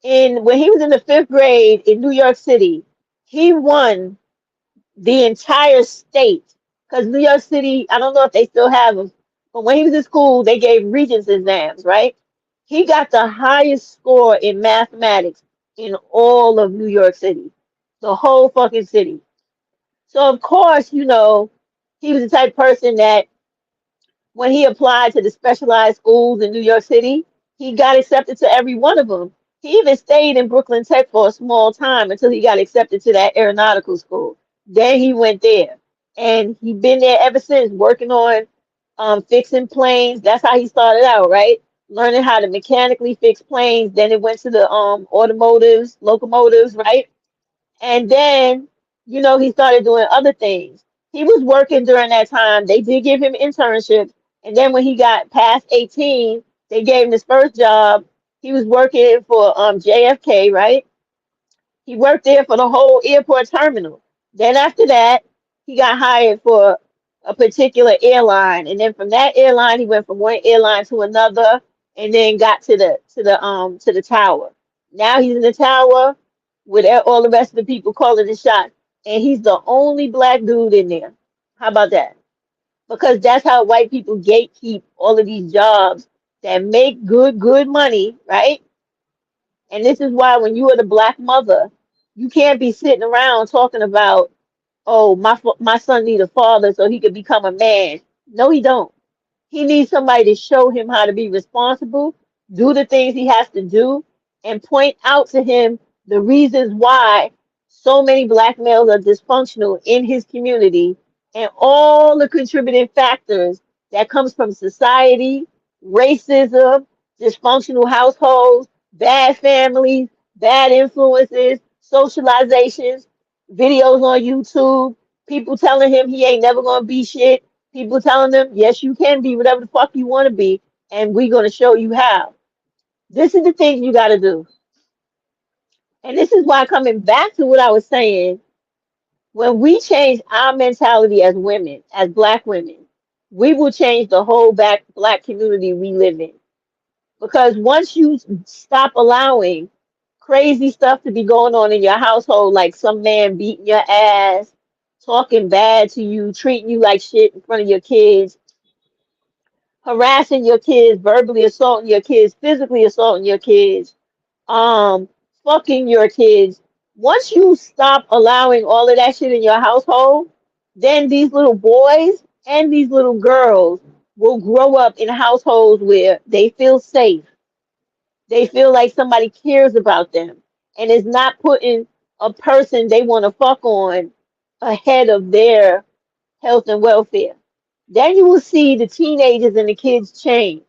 when he was in the fifth grade in New York City, he won the entire state. Because New York City, I don't know if they still have them, but when he was in school, they gave Regents exams, right? He got the highest score in mathematics in all of New York City, the whole fucking city. So, of course, he was the type of person that when he applied to the specialized schools in New York City, he got accepted to every one of them. He even stayed in Brooklyn Tech for a small time until he got accepted to that aeronautical school. Then he went there. And he's been there ever since, working on fixing planes. That's how he started out, right? Learning how to mechanically fix planes. Then it went to the automotives, locomotives, right? And then, he started doing other things. He was working during that time. They did give him internships. And then when he got past 18, they gave him his first job. He was working for JFK, right? He worked there for the whole airport terminal. Then after that, he got hired for a particular airline. And then from that airline, he went from one airline to another and then got to the tower. Now he's in the tower with all the rest of the people calling the shots. And he's the only black dude in there. How about that? Because that's how white people gatekeep all of these jobs that make good money, right? And this is why when you are the black mother, you can't be sitting around talking about, oh, my son need a father so he could become a man. No, he don't. He needs somebody to show him how to be responsible, do the things he has to do, and point out to him the reasons why so many black males are dysfunctional in his community and all the contributing factors that comes from society, racism, dysfunctional households, bad families, bad influences, socializations, videos on YouTube, people telling him he ain't never gonna be shit, people telling them, yes, you can be whatever the fuck you want to be, and we're going to show you how. This is the things you got to do. And this is why, coming back to what I was saying, when we change our mentality as women, as black women, we will change the whole black community we live in. Because once you stop allowing crazy stuff to be going on in your household, like some man beating your ass, talking bad to you, treating you like shit in front of your kids, harassing your kids, verbally assaulting your kids, physically assaulting your kids, um, fucking your kids. Once you stop allowing all of that shit in your household, then these little boys and these little girls will grow up in households where they feel safe. They feel like somebody cares about them and is not putting a person they want to fuck on ahead of their health and welfare. Then you will see the teenagers and the kids change.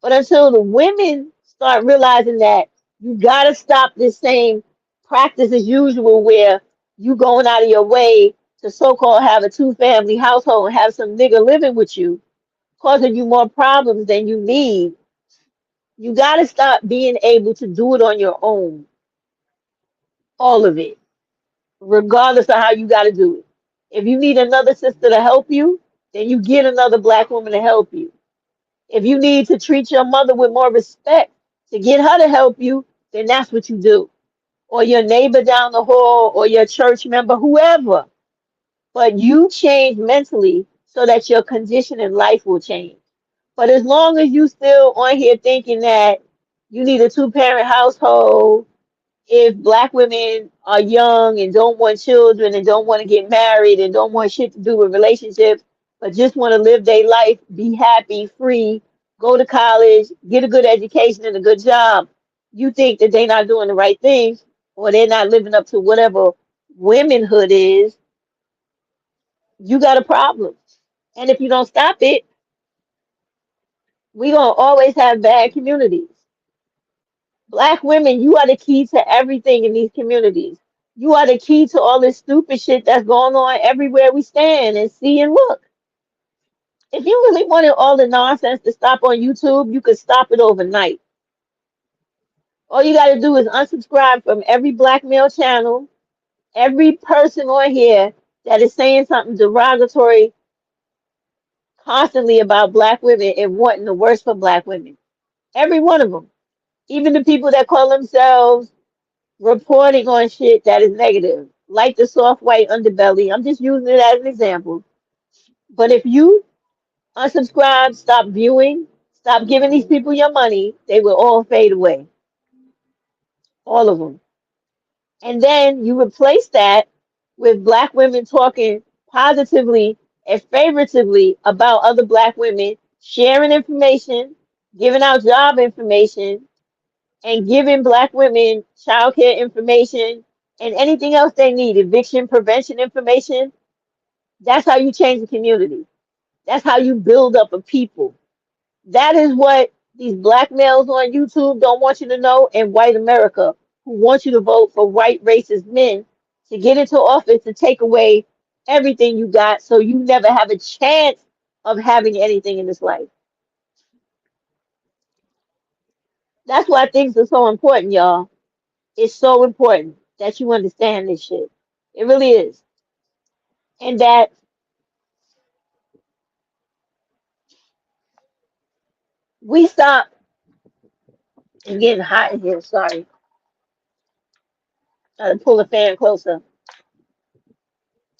But until the women start realizing that you gotta stop this same practice as usual where you going out of your way to so-called have a two-family household and have some nigga living with you, causing you more problems than you need, you gotta stop being able to do it on your own. All of it. Regardless of how you gotta do it. If you need another sister to help you, then you get another black woman to help you. If you need to treat your mother with more respect to get her to help you, then that's what you do. Or your neighbor down the hall or your church member, whoever. But you change mentally so that your condition in life will change. But as long as you still on here thinking that you need a two-parent household, if black women are young and don't want children and don't want to get married and don't want shit to do with relationships, but just want to live their life, be happy, free, go to college, get a good education and a good job, you think that they're not doing the right thing or they're not living up to whatever womanhood is, you got a problem. And if you don't stop it, we're going to always have bad communities. Black women, you are the key to everything in these communities. You are the key to all this stupid shit that's going on everywhere we stand and see and look. If you really wanted all the nonsense to stop on YouTube, you could stop it overnight. All you got to do is unsubscribe from every black male channel, every person on here that is saying something derogatory constantly about black women and wanting the worst for black women. Every one of them. Even the people that call themselves reporting on shit that is negative, like the soft white underbelly. I'm just using it as an example. But if you unsubscribe, stop viewing, stop giving these people your money, they will all fade away. All of them. And then you replace that with black women talking positively and favoritively about other black women, sharing information, giving out job information, and giving black women childcare information and anything else they need, eviction prevention information. That's how you change the community. That's how you build up a people. That is what these black males on YouTube don't want you to know, and white America, who wants you to vote for white racist men to get into office to take away everything you got so you never have a chance of having anything in this life. That's why things are so important, y'all. It's so important that you understand this shit. It really is. And that we stop and getting hot in here. Sorry. I had to pull the fan closer.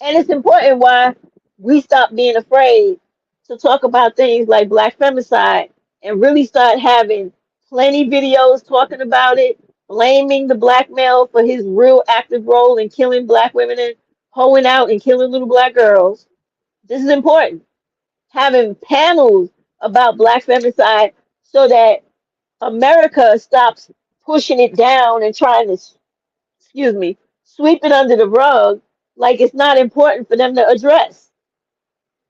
And it's important why we stop being afraid to talk about things like black femicide and really start having plenty videos talking about it, blaming the black male for his real active role in killing black women and hoeing out and killing little black girls. This is important. having panels about black femicide so that America stops pushing it down and trying to, excuse me, sweep it under the rug like it's not important for them to address.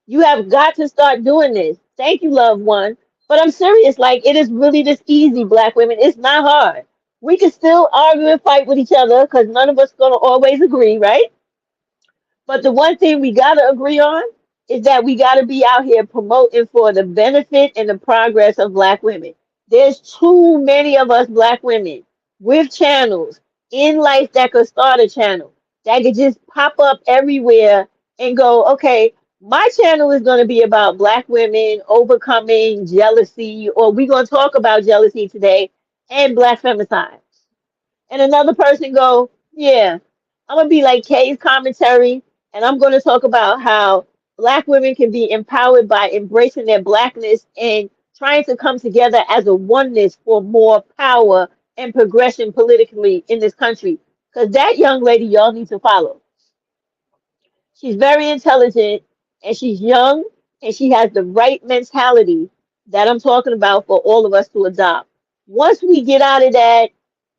You have got to start doing this. Thank you, loved one. But I'm serious. Like, it is really this easy, black women. It's not hard. We can still argue and fight with each other because none of us going to always agree, right? But the one thing we got to agree on is that we got to be out here promoting for the benefit and the progress of black women. There's too many of us black women with channels in life that could start a channel that could just pop up everywhere and go, okay, my channel is going to be about black women overcoming jealousy, or we're going to talk about jealousy today and black femicide. And another person go, yeah, I'm gonna be like Kay's commentary, and I'm gonna talk about how black women can be empowered by embracing their blackness and trying to come together as a oneness for more power and progression politically in this country. Because that young lady y'all need to follow. She's very intelligent and she's young and she has the right mentality that I'm talking about for all of us to adopt. Once we get out of that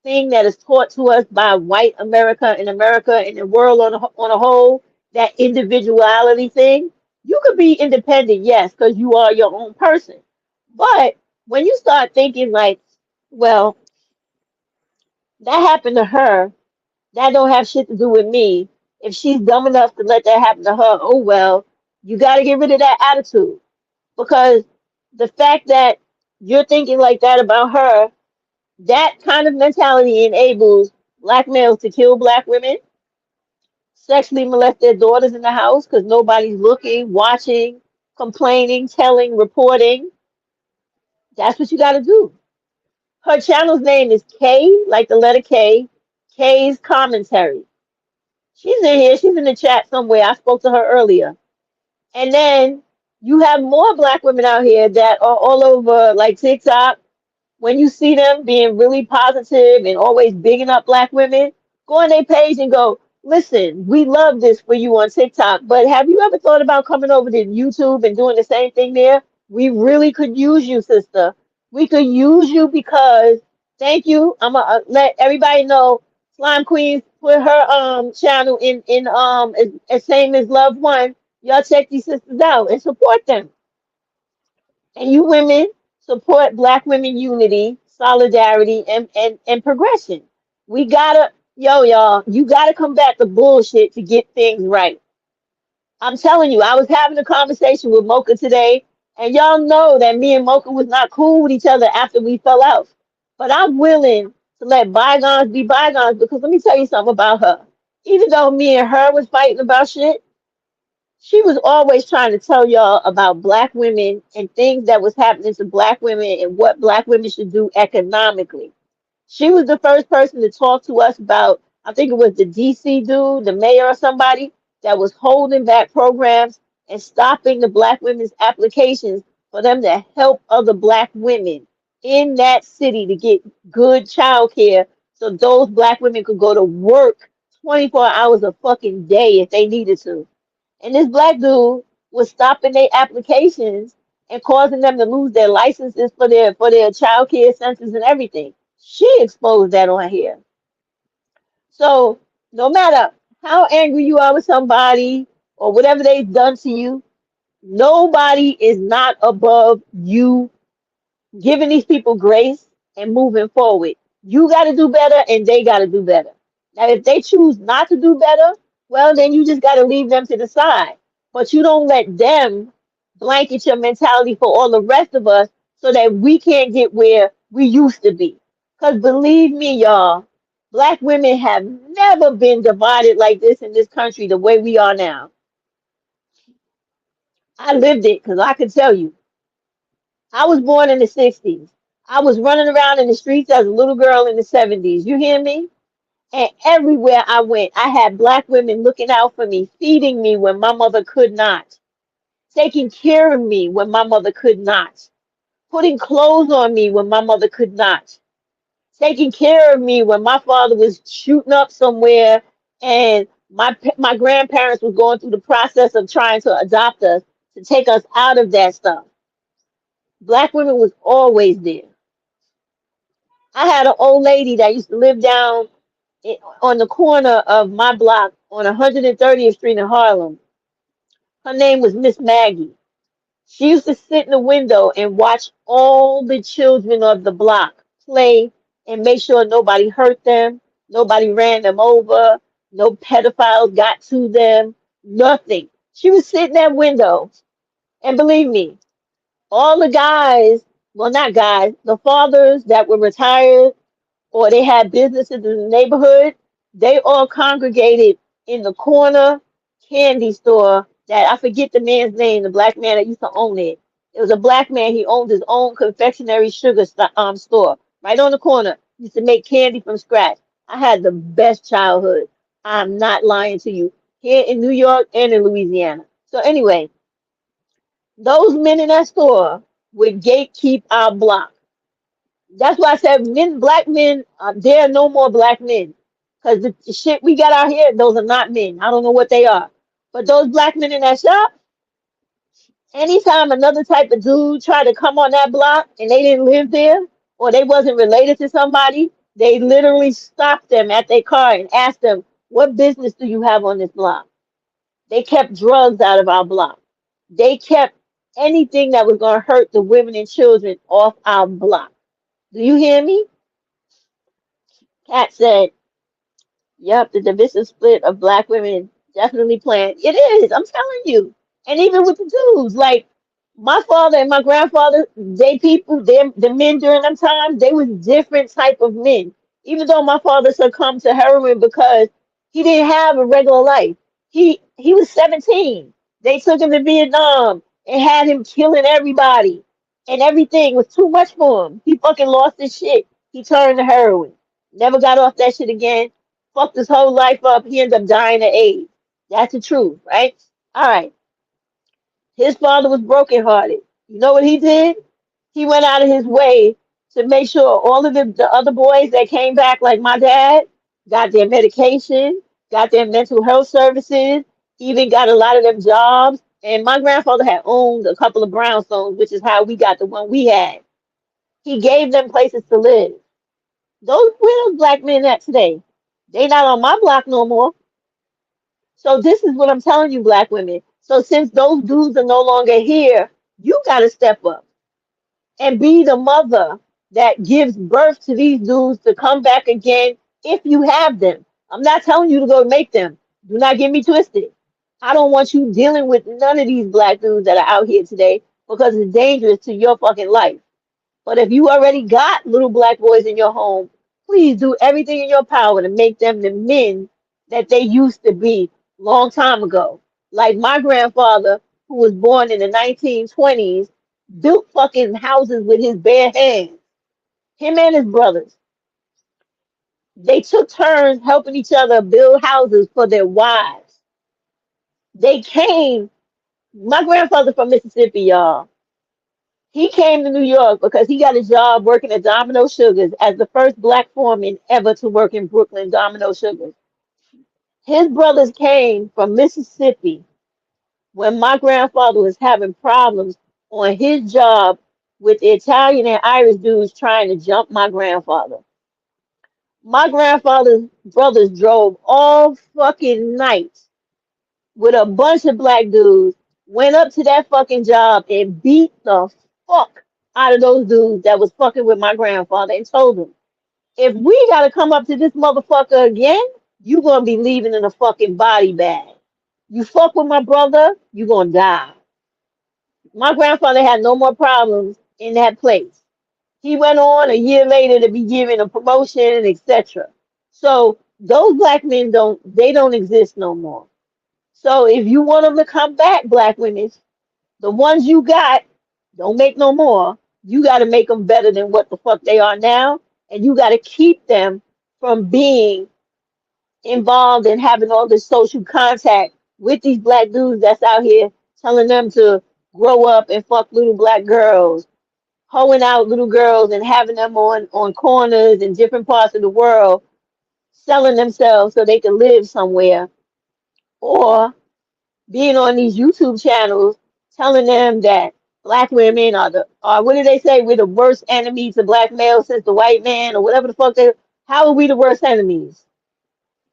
thing that is taught to us by white America and the world on a whole, that individuality thing, you could be independent, yes, because you are your own person. But when you start thinking like, well, that happened to her, that don't have shit to do with me. If she's dumb enough to let that happen to her, oh well, you got to get rid of that attitude because the fact that you're thinking like that about her, that kind of mentality enables black males to kill black women, sexually molest their daughters in the house because nobody's looking, watching, complaining, telling, reporting. That's what you got to do. Her channel's name is K, like the letter K, K's Commentary. She's in here. She's in the chat somewhere. I spoke to her earlier. And then you have more black women out here that are all over like TikTok. When you see them being really positive and always bigging up black women, go on their page and go, listen, we love this for you on TikTok, but have you ever thought about coming over to YouTube and doing the same thing there? We really could use you, sister. We could use you because, thank you. I'm gonna let everybody know Slime Queen put her channel in as same as Love One. Y'all check these sisters out and support them. And you women support black women unity, solidarity, and progression. We gotta, y'all, you gotta combat the bullshit to get things right. I'm telling you, I was having a conversation with Mocha today, and y'all know that me and Mocha was not cool with each other after we fell out. But I'm willing to let bygones be bygones because let me tell you something about her. Even though me and her was fighting about shit, she was always trying to tell y'all about black women and things that was happening to black women and what black women should do economically. She was the first person to talk to us about, I think it was the DC dude, the mayor or somebody, that was holding back programs and stopping the black women's applications for them to help other black women in that city to get good child care so those black women could go to work 24 hours a fucking day if they needed to. And this black dude was stopping their applications and causing them to lose their licenses for their child care centers and everything. She exposed that on here. So no matter how angry you are with somebody or whatever they've done to you, nobody is not above you giving these people grace and moving forward. You got to do better and they got to do better. Now, if they choose not to do better, well, then you just got to leave them to the side. But you don't let them blanket your mentality for all the rest of us so that we can't get where we used to be. Because believe me, y'all, black women have never been divided like this in this country the way we are now. I lived it because I can tell you. I was born in the 60s. I was running around in the streets as a little girl in the 70s. You hear me? And everywhere I went, I had black women looking out for me, feeding me when my mother could not, taking care of me when my mother could not, putting clothes on me when my mother could not, taking care of me when my father was shooting up somewhere and my grandparents was going through the process of trying to adopt us, to take us out of that stuff. Black women was always there. I had an old lady that used to live down on the corner of my block on 130th Street in Harlem. Her name was Miss Maggie. She used to sit in the window and watch all the children of the block play and make sure nobody hurt them, nobody ran them over, no pedophiles got to them, nothing. She would sit in that window, and believe me, all the guys, well, not guys, the fathers that were retired or they had businesses in the neighborhood, they all congregated in the corner candy store that I forget the man's name, the black man that used to own it. It was a black man. He owned his own confectionery sugar store right on the corner. He used to make candy from scratch. I had the best childhood. I'm not lying to you. Here in New York and in Louisiana. So anyway, those men in that store would gatekeep our block. That's why I said men, black men, there are no more black men. Because the shit we got out here, those are not men. I don't know what they are. But those black men in that shop, anytime another type of dude tried to come on that block and they didn't live there or they wasn't related to somebody, they literally stopped them at their car and asked them, what business do you have on this block? They kept drugs out of our block. They kept anything that was going to hurt the women and children off our block. Do you hear me? Kat said, yep, the divisive split of black women definitely planned. It is, I'm telling you. And even with the dudes, like my father and my grandfather, they people, they the men during them times, they was different type of men. Even though my father succumbed to heroin because he didn't have a regular life. He was 17. They took him to Vietnam and had him killing everybody. And everything was too much for him. He fucking lost his shit. He turned to heroin. Never got off that shit again, fucked his whole life up. He ended up dying of AIDS. That's the truth, right? All right. His father was brokenhearted. You know what he did? He went out of his way to make sure all of the other boys that came back, like my dad, got their medication, got their mental health services, even got a lot of them jobs. And my grandfather had owned a couple of brownstones, which is how we got the one we had. He gave them places to live. Where those black men at today? They not on my block no more. So this is what I'm telling you, black women. So since those dudes are no longer here, you got to step up and be the mother that gives birth to these dudes to come back again if you have them. I'm not telling you to go make them. Do not get me twisted. I don't want you dealing with none of these black dudes that are out here today because it's dangerous to your fucking life. But if you already got little black boys in your home, please do everything in your power to make them the men that they used to be long time ago. Like my grandfather, who was born in the 1920s, built fucking houses with his bare hands. Him and his brothers. They took turns helping each other build houses for their wives. They came, my grandfather from Mississippi, y'all. He came to New York because he got a job working at Domino Sugars as the first black foreman ever to work in Brooklyn, Domino Sugars. His brothers came from Mississippi when my grandfather was having problems on his job with the Italian and Irish dudes trying to jump my grandfather. My grandfather's brothers drove all fucking night with a bunch of black dudes, went up to that fucking job and beat the fuck out of those dudes that was fucking with my grandfather and told him, if we gotta come up to this motherfucker again, you gonna be leaving in a fucking body bag. You fuck with my brother, you gonna die. My grandfather had no more problems in that place. He went on a year later to be given a promotion, etc. So those black men don't exist no more. So if you want them to come back, black women, the ones you got, don't make no more. You got to make them better than what the fuck they are now. And you got to keep them from being involved in having all this social contact with these black dudes that's out here telling them to grow up and fuck little black girls, hoeing out little girls and having them on corners in different parts of the world, selling themselves so they can live somewhere, or being on these YouTube channels telling them that black women are what do they say? We're the worst enemies to black males since the white man or whatever the fuck they. How are we the worst enemies?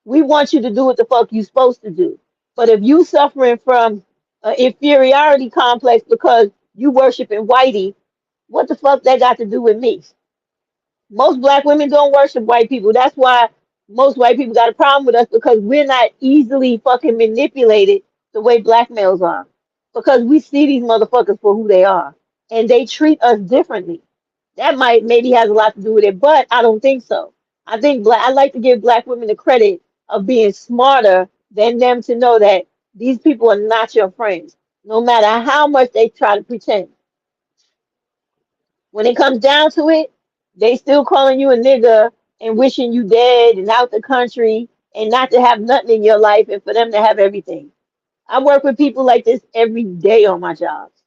We want you to do what the fuck you supposed to do. But if you suffering from an inferiority complex because you worshiping whitey, what the fuck that got to do with me? Most black women don't worship white people. That's why most white people got a problem with us because we're not easily fucking manipulated the way black males are. Because we see these motherfuckers for who they are. And they treat us differently. That might maybe has a lot to do with it, but I don't think so. I think I like to give black women the credit of being smarter than them to know that these people are not your friends. No matter how much they try to pretend. When it comes down to it, they still calling you a nigga and wishing you dead and out the country and not to have nothing in your life and for them to have everything. I work with people like this every day on my jobs.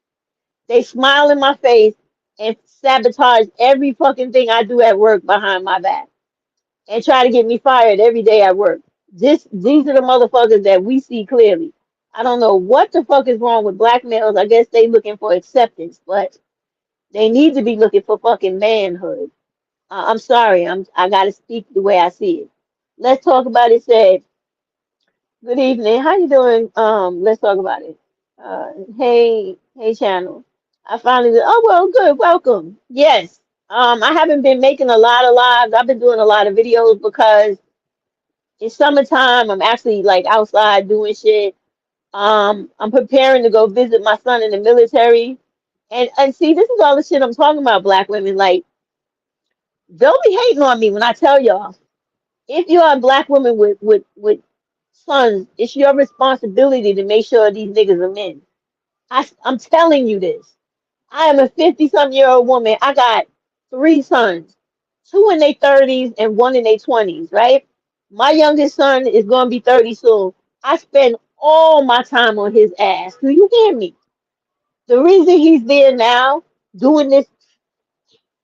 They smile in my face and sabotage every fucking thing I do at work behind my back and try to get me fired every day at work. These are the motherfuckers that we see clearly. I don't know what the fuck is wrong with black males. I guess they looking for acceptance, but they need to be looking for fucking manhood. I'm sorry. I gotta speak the way I see it. Let's talk about it. Said, good evening. How you doing? Let's talk about it. Hey, channel. I finally did. Oh well, good. Welcome. Yes. I haven't been making a lot of lives. I've been doing a lot of videos because it's summertime. I'm actually like outside doing shit. I'm preparing to go visit my son in the military. And see, this is all the shit I'm talking about, black women. Like, don't be hating on me when I tell y'all. If you're a black woman with sons, it's your responsibility to make sure these niggas are men. I'm telling you this. I am a 50-some-year-old woman. I got 3 sons, 2 in their 30s and 1 in their 20s, right? My youngest son is going to be 30 soon. I spend all my time on his ass. Do you hear me? The reason he's there now doing this,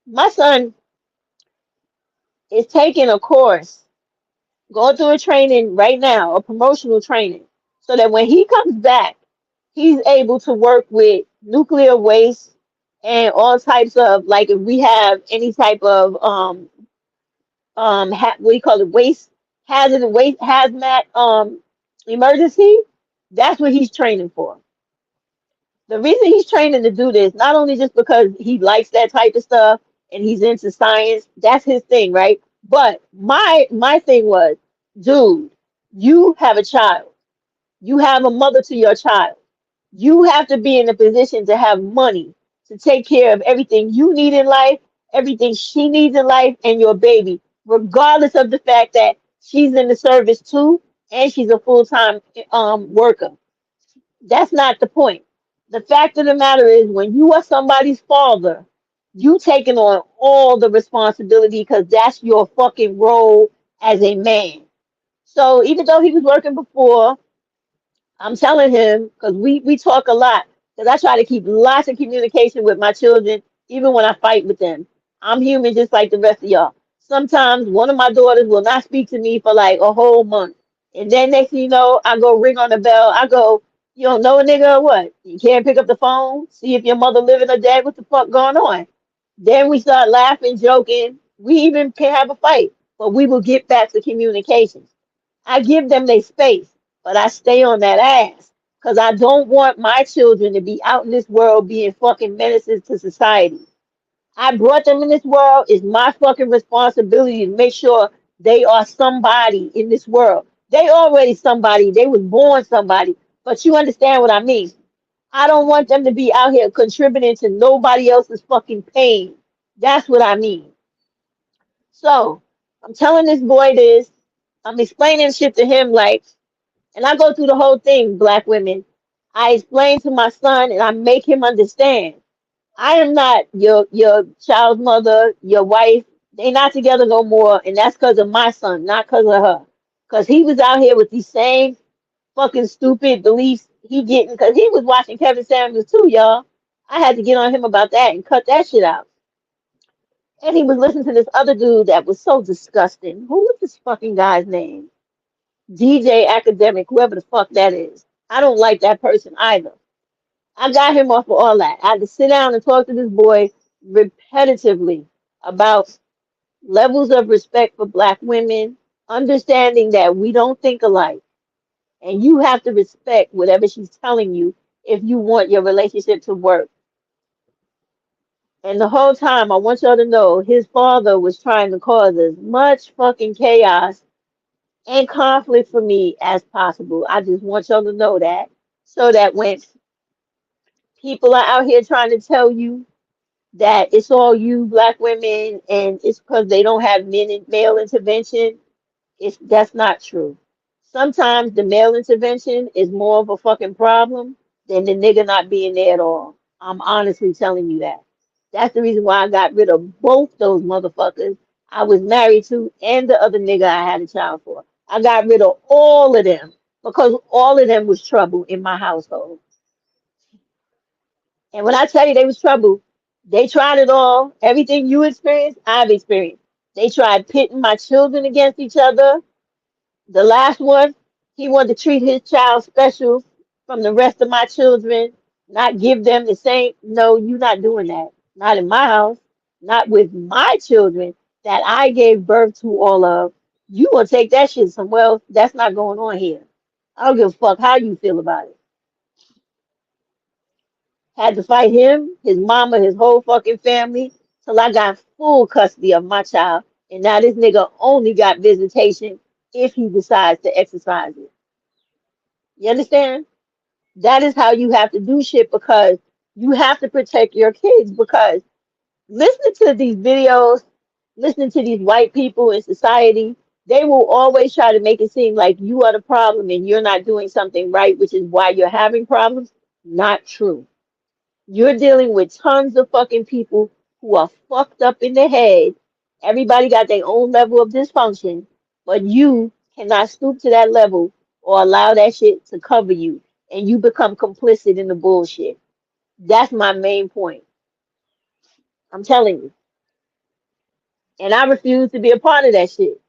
my son is taking a course, going through a training right now, a promotional training, so that when he comes back, he's able to work with nuclear waste and all types of like if we have any type of what do you call it, waste hazmat emergency, that's what he's training for. The reason he's training to do this, not only just because he likes that type of stuff and he's into science, that's his thing, right? But my thing was, dude, you have a child. You have a mother to your child. You have to be in a position to have money to take care of everything you need in life, everything she needs in life, and your baby, regardless of the fact that she's in the service too and she's a full-time worker. That's not the point. The fact of the matter is, when you are somebody's father, you taking on all the responsibility because that's your fucking role as a man. So even though he was working before, I'm telling him because we talk a lot because I try to keep lots of communication with my children, even when I fight with them. I'm human just like the rest of y'all. Sometimes one of my daughters will not speak to me for like a whole month. And then next thing you know, I go ring on the bell. I go, you don't know a nigga or what? You can't pick up the phone, see if your mother living or dead. What the fuck going on? Then we start laughing, joking. We even can have a fight, but we will get back to communication. I give them their space, but I stay on that ass because I don't want my children to be out in this world being fucking menaces to society. I brought them in this world. It's my fucking responsibility to make sure they are somebody in this world. They already somebody. They was born somebody. But you understand what I mean. I don't want them to be out here contributing to nobody else's fucking pain. That's what I mean. So I'm telling this boy this. I'm explaining shit to him like, and I go through the whole thing, black women. I explain to my son and I make him understand. I am not your child's mother, your wife. They not together no more, and that's because of my son, not because of her. Because he was out here with these same fucking stupid beliefs he getting, because he was watching Kevin Samuels too, y'all. I had to get on him about that and cut that shit out. And he was listening to this other dude that was so disgusting. Who was this fucking guy's name? DJ Academic, whoever the fuck that is. I don't like that person either. I got him off of all that. I had to sit down and talk to this boy repetitively about levels of respect for black women, understanding that we don't think alike, and you have to respect whatever she's telling you if you want your relationship to work. And the whole time, I want y'all to know his father was trying to cause as much fucking chaos and conflict for me as possible. I just want y'all to know that so that when people are out here trying to tell you that it's all you black women and it's because they don't have male intervention, that's not true. Sometimes the male intervention is more of a fucking problem than the nigga not being there at all. I'm honestly telling you that. That's the reason why I got rid of both those motherfuckers I was married to and the other nigga I had a child for. I got rid of all of them because all of them was trouble in my household. And when I tell you they was trouble, they tried it all. Everything you experienced, I've experienced. They tried pitting my children against each other. The last one, he wanted to treat his child special from the rest of my children, not give them the same. No, you're not doing that. Not in my house, not with my children that I gave birth to all of. You gonna take that shit somewhere else. That's not going on here. I don't give a fuck how you feel about it. Had to fight him, his mama, his whole fucking family, till I got full custody of my child. And now this nigga only got visitation if he decides to exercise it. You understand? That is how you have to do shit because you have to protect your kids. Because listening to these videos, listening to these white people in society, they will always try to make it seem like you are the problem and you're not doing something right, which is why you're having problems. Not true. You're dealing with tons of fucking people who are fucked up in the head. Everybody got their own level of dysfunction, but you cannot stoop to that level or allow that shit to cover you and you become complicit in the bullshit. That's my main point. I'm telling you. And I refuse to be a part of that shit.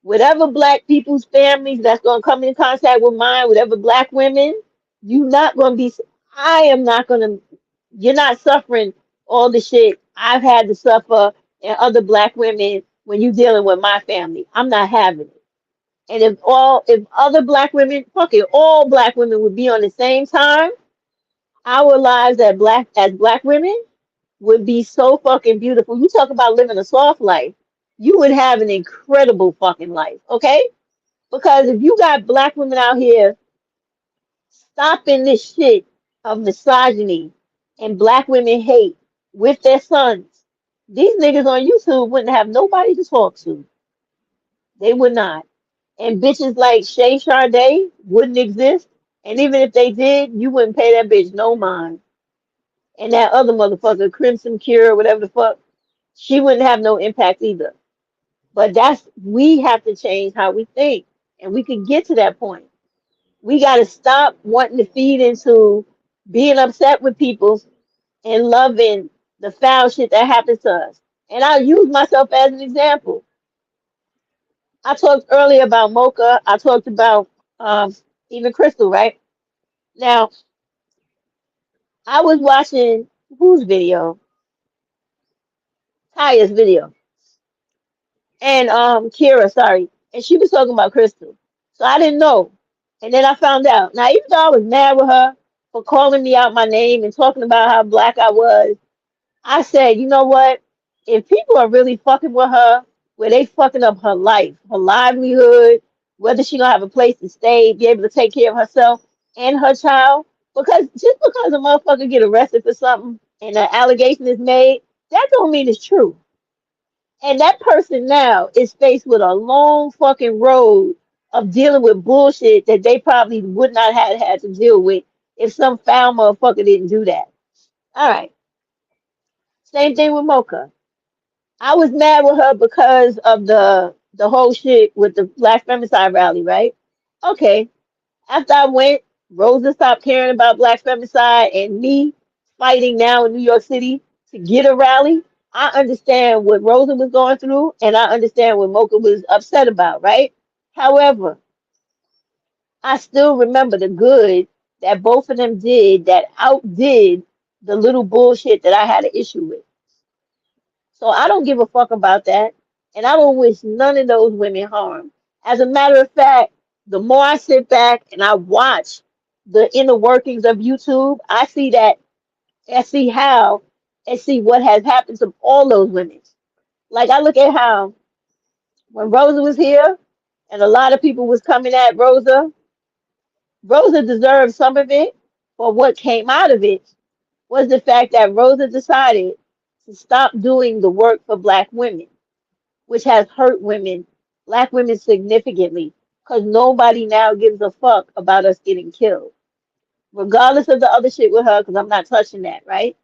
Whatever black people's families that's gonna come in contact with mine, whatever black women, you not gonna be I am not gonna you're not suffering all the shit I've had to suffer and other black women when you dealing with my family. I'm not having it. And if other black women, fuck it, all black women would be on the same time, our lives as black women would be so fucking beautiful. You talk about living a soft life, you would have an incredible fucking life, okay? Because if you got black women out here stopping this shit of misogyny and black women hate with their sons, these niggas on YouTube wouldn't have nobody to talk to. They would not. And bitches like Shay Sade wouldn't exist. And even if they did, you wouldn't pay that bitch no mind. And that other motherfucker, Crimson Cure, whatever the fuck, she wouldn't have no impact either. But we have to change how we think. And we can get to that point. We got to stop wanting to feed into being upset with people and loving the foul shit that happens to us. And I'll use myself as an example. I talked earlier about Mocha. I talked about even Crystal, right? Now, I was watching whose video? Kaya's video. And Kira, sorry. And she was talking about Crystal. So I didn't know. And then I found out. Now, even though I was mad with her for calling me out my name and talking about how black I was, I said, you know what? If people are really fucking with her, where they fucking up her life, her livelihood, whether she gonna have a place to stay, be able to take care of herself and her child, because just because a motherfucker get arrested for something and an allegation is made, that don't mean it's true. And that person now is faced with a long fucking road of dealing with bullshit that they probably would not have had to deal with if some foul motherfucker didn't do that. All right. Same thing with Mocha. I was mad with her because of the whole shit with the Black Femicide rally, right? Okay. After I went, Rosa stopped caring about Black Femicide and me fighting now in New York City to get a rally. I understand what Rosa was going through and I understand what Mocha was upset about, right? However, I still remember the good that both of them did that outdid the little bullshit that I had an issue with. So I don't give a fuck about that. And I don't wish none of those women harm. As a matter of fact, the more I sit back and I watch the inner workings of YouTube, I see that, I see how, and see what has happened to all those women. Like I look at how when Rosa was here and a lot of people was coming at Rosa, Rosa deserved some of it, but what came out of it was the fact that Rosa decided to stop doing the work for black women, which has hurt women, black women significantly, because nobody now gives a fuck about us getting killed, regardless of the other shit with her, because I'm not touching that, right?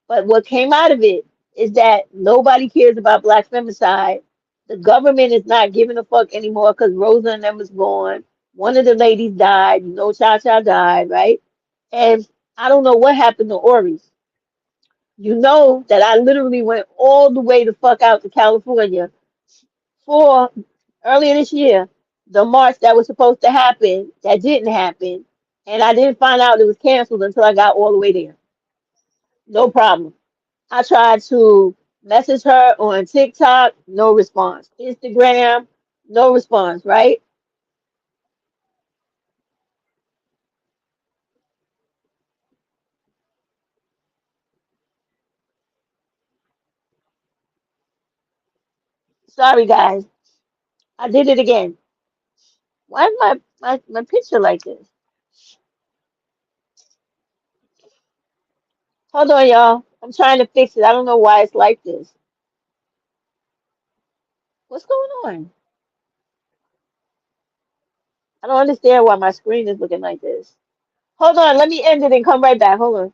But what came out of it is that nobody cares about black femicide. The government is not giving a fuck anymore because Rosa and them was gone. One of the ladies died, you know, Cha Cha died, right? And I don't know what happened to Ori. You know that I literally went all the way the fuck out to California for earlier this year, the march that was supposed to happen that didn't happen, and I didn't find out it was canceled until I got all the way there. No problem. I tried to message her on TikTok, no response. Instagram, no response, right? Sorry, guys. I did it again. Why is my picture like this? Hold on, y'all. I'm trying to fix it. I don't know why it's like this. What's going on? I don't understand why my screen is looking like this. Hold on, let me end it and come right back. Hold on.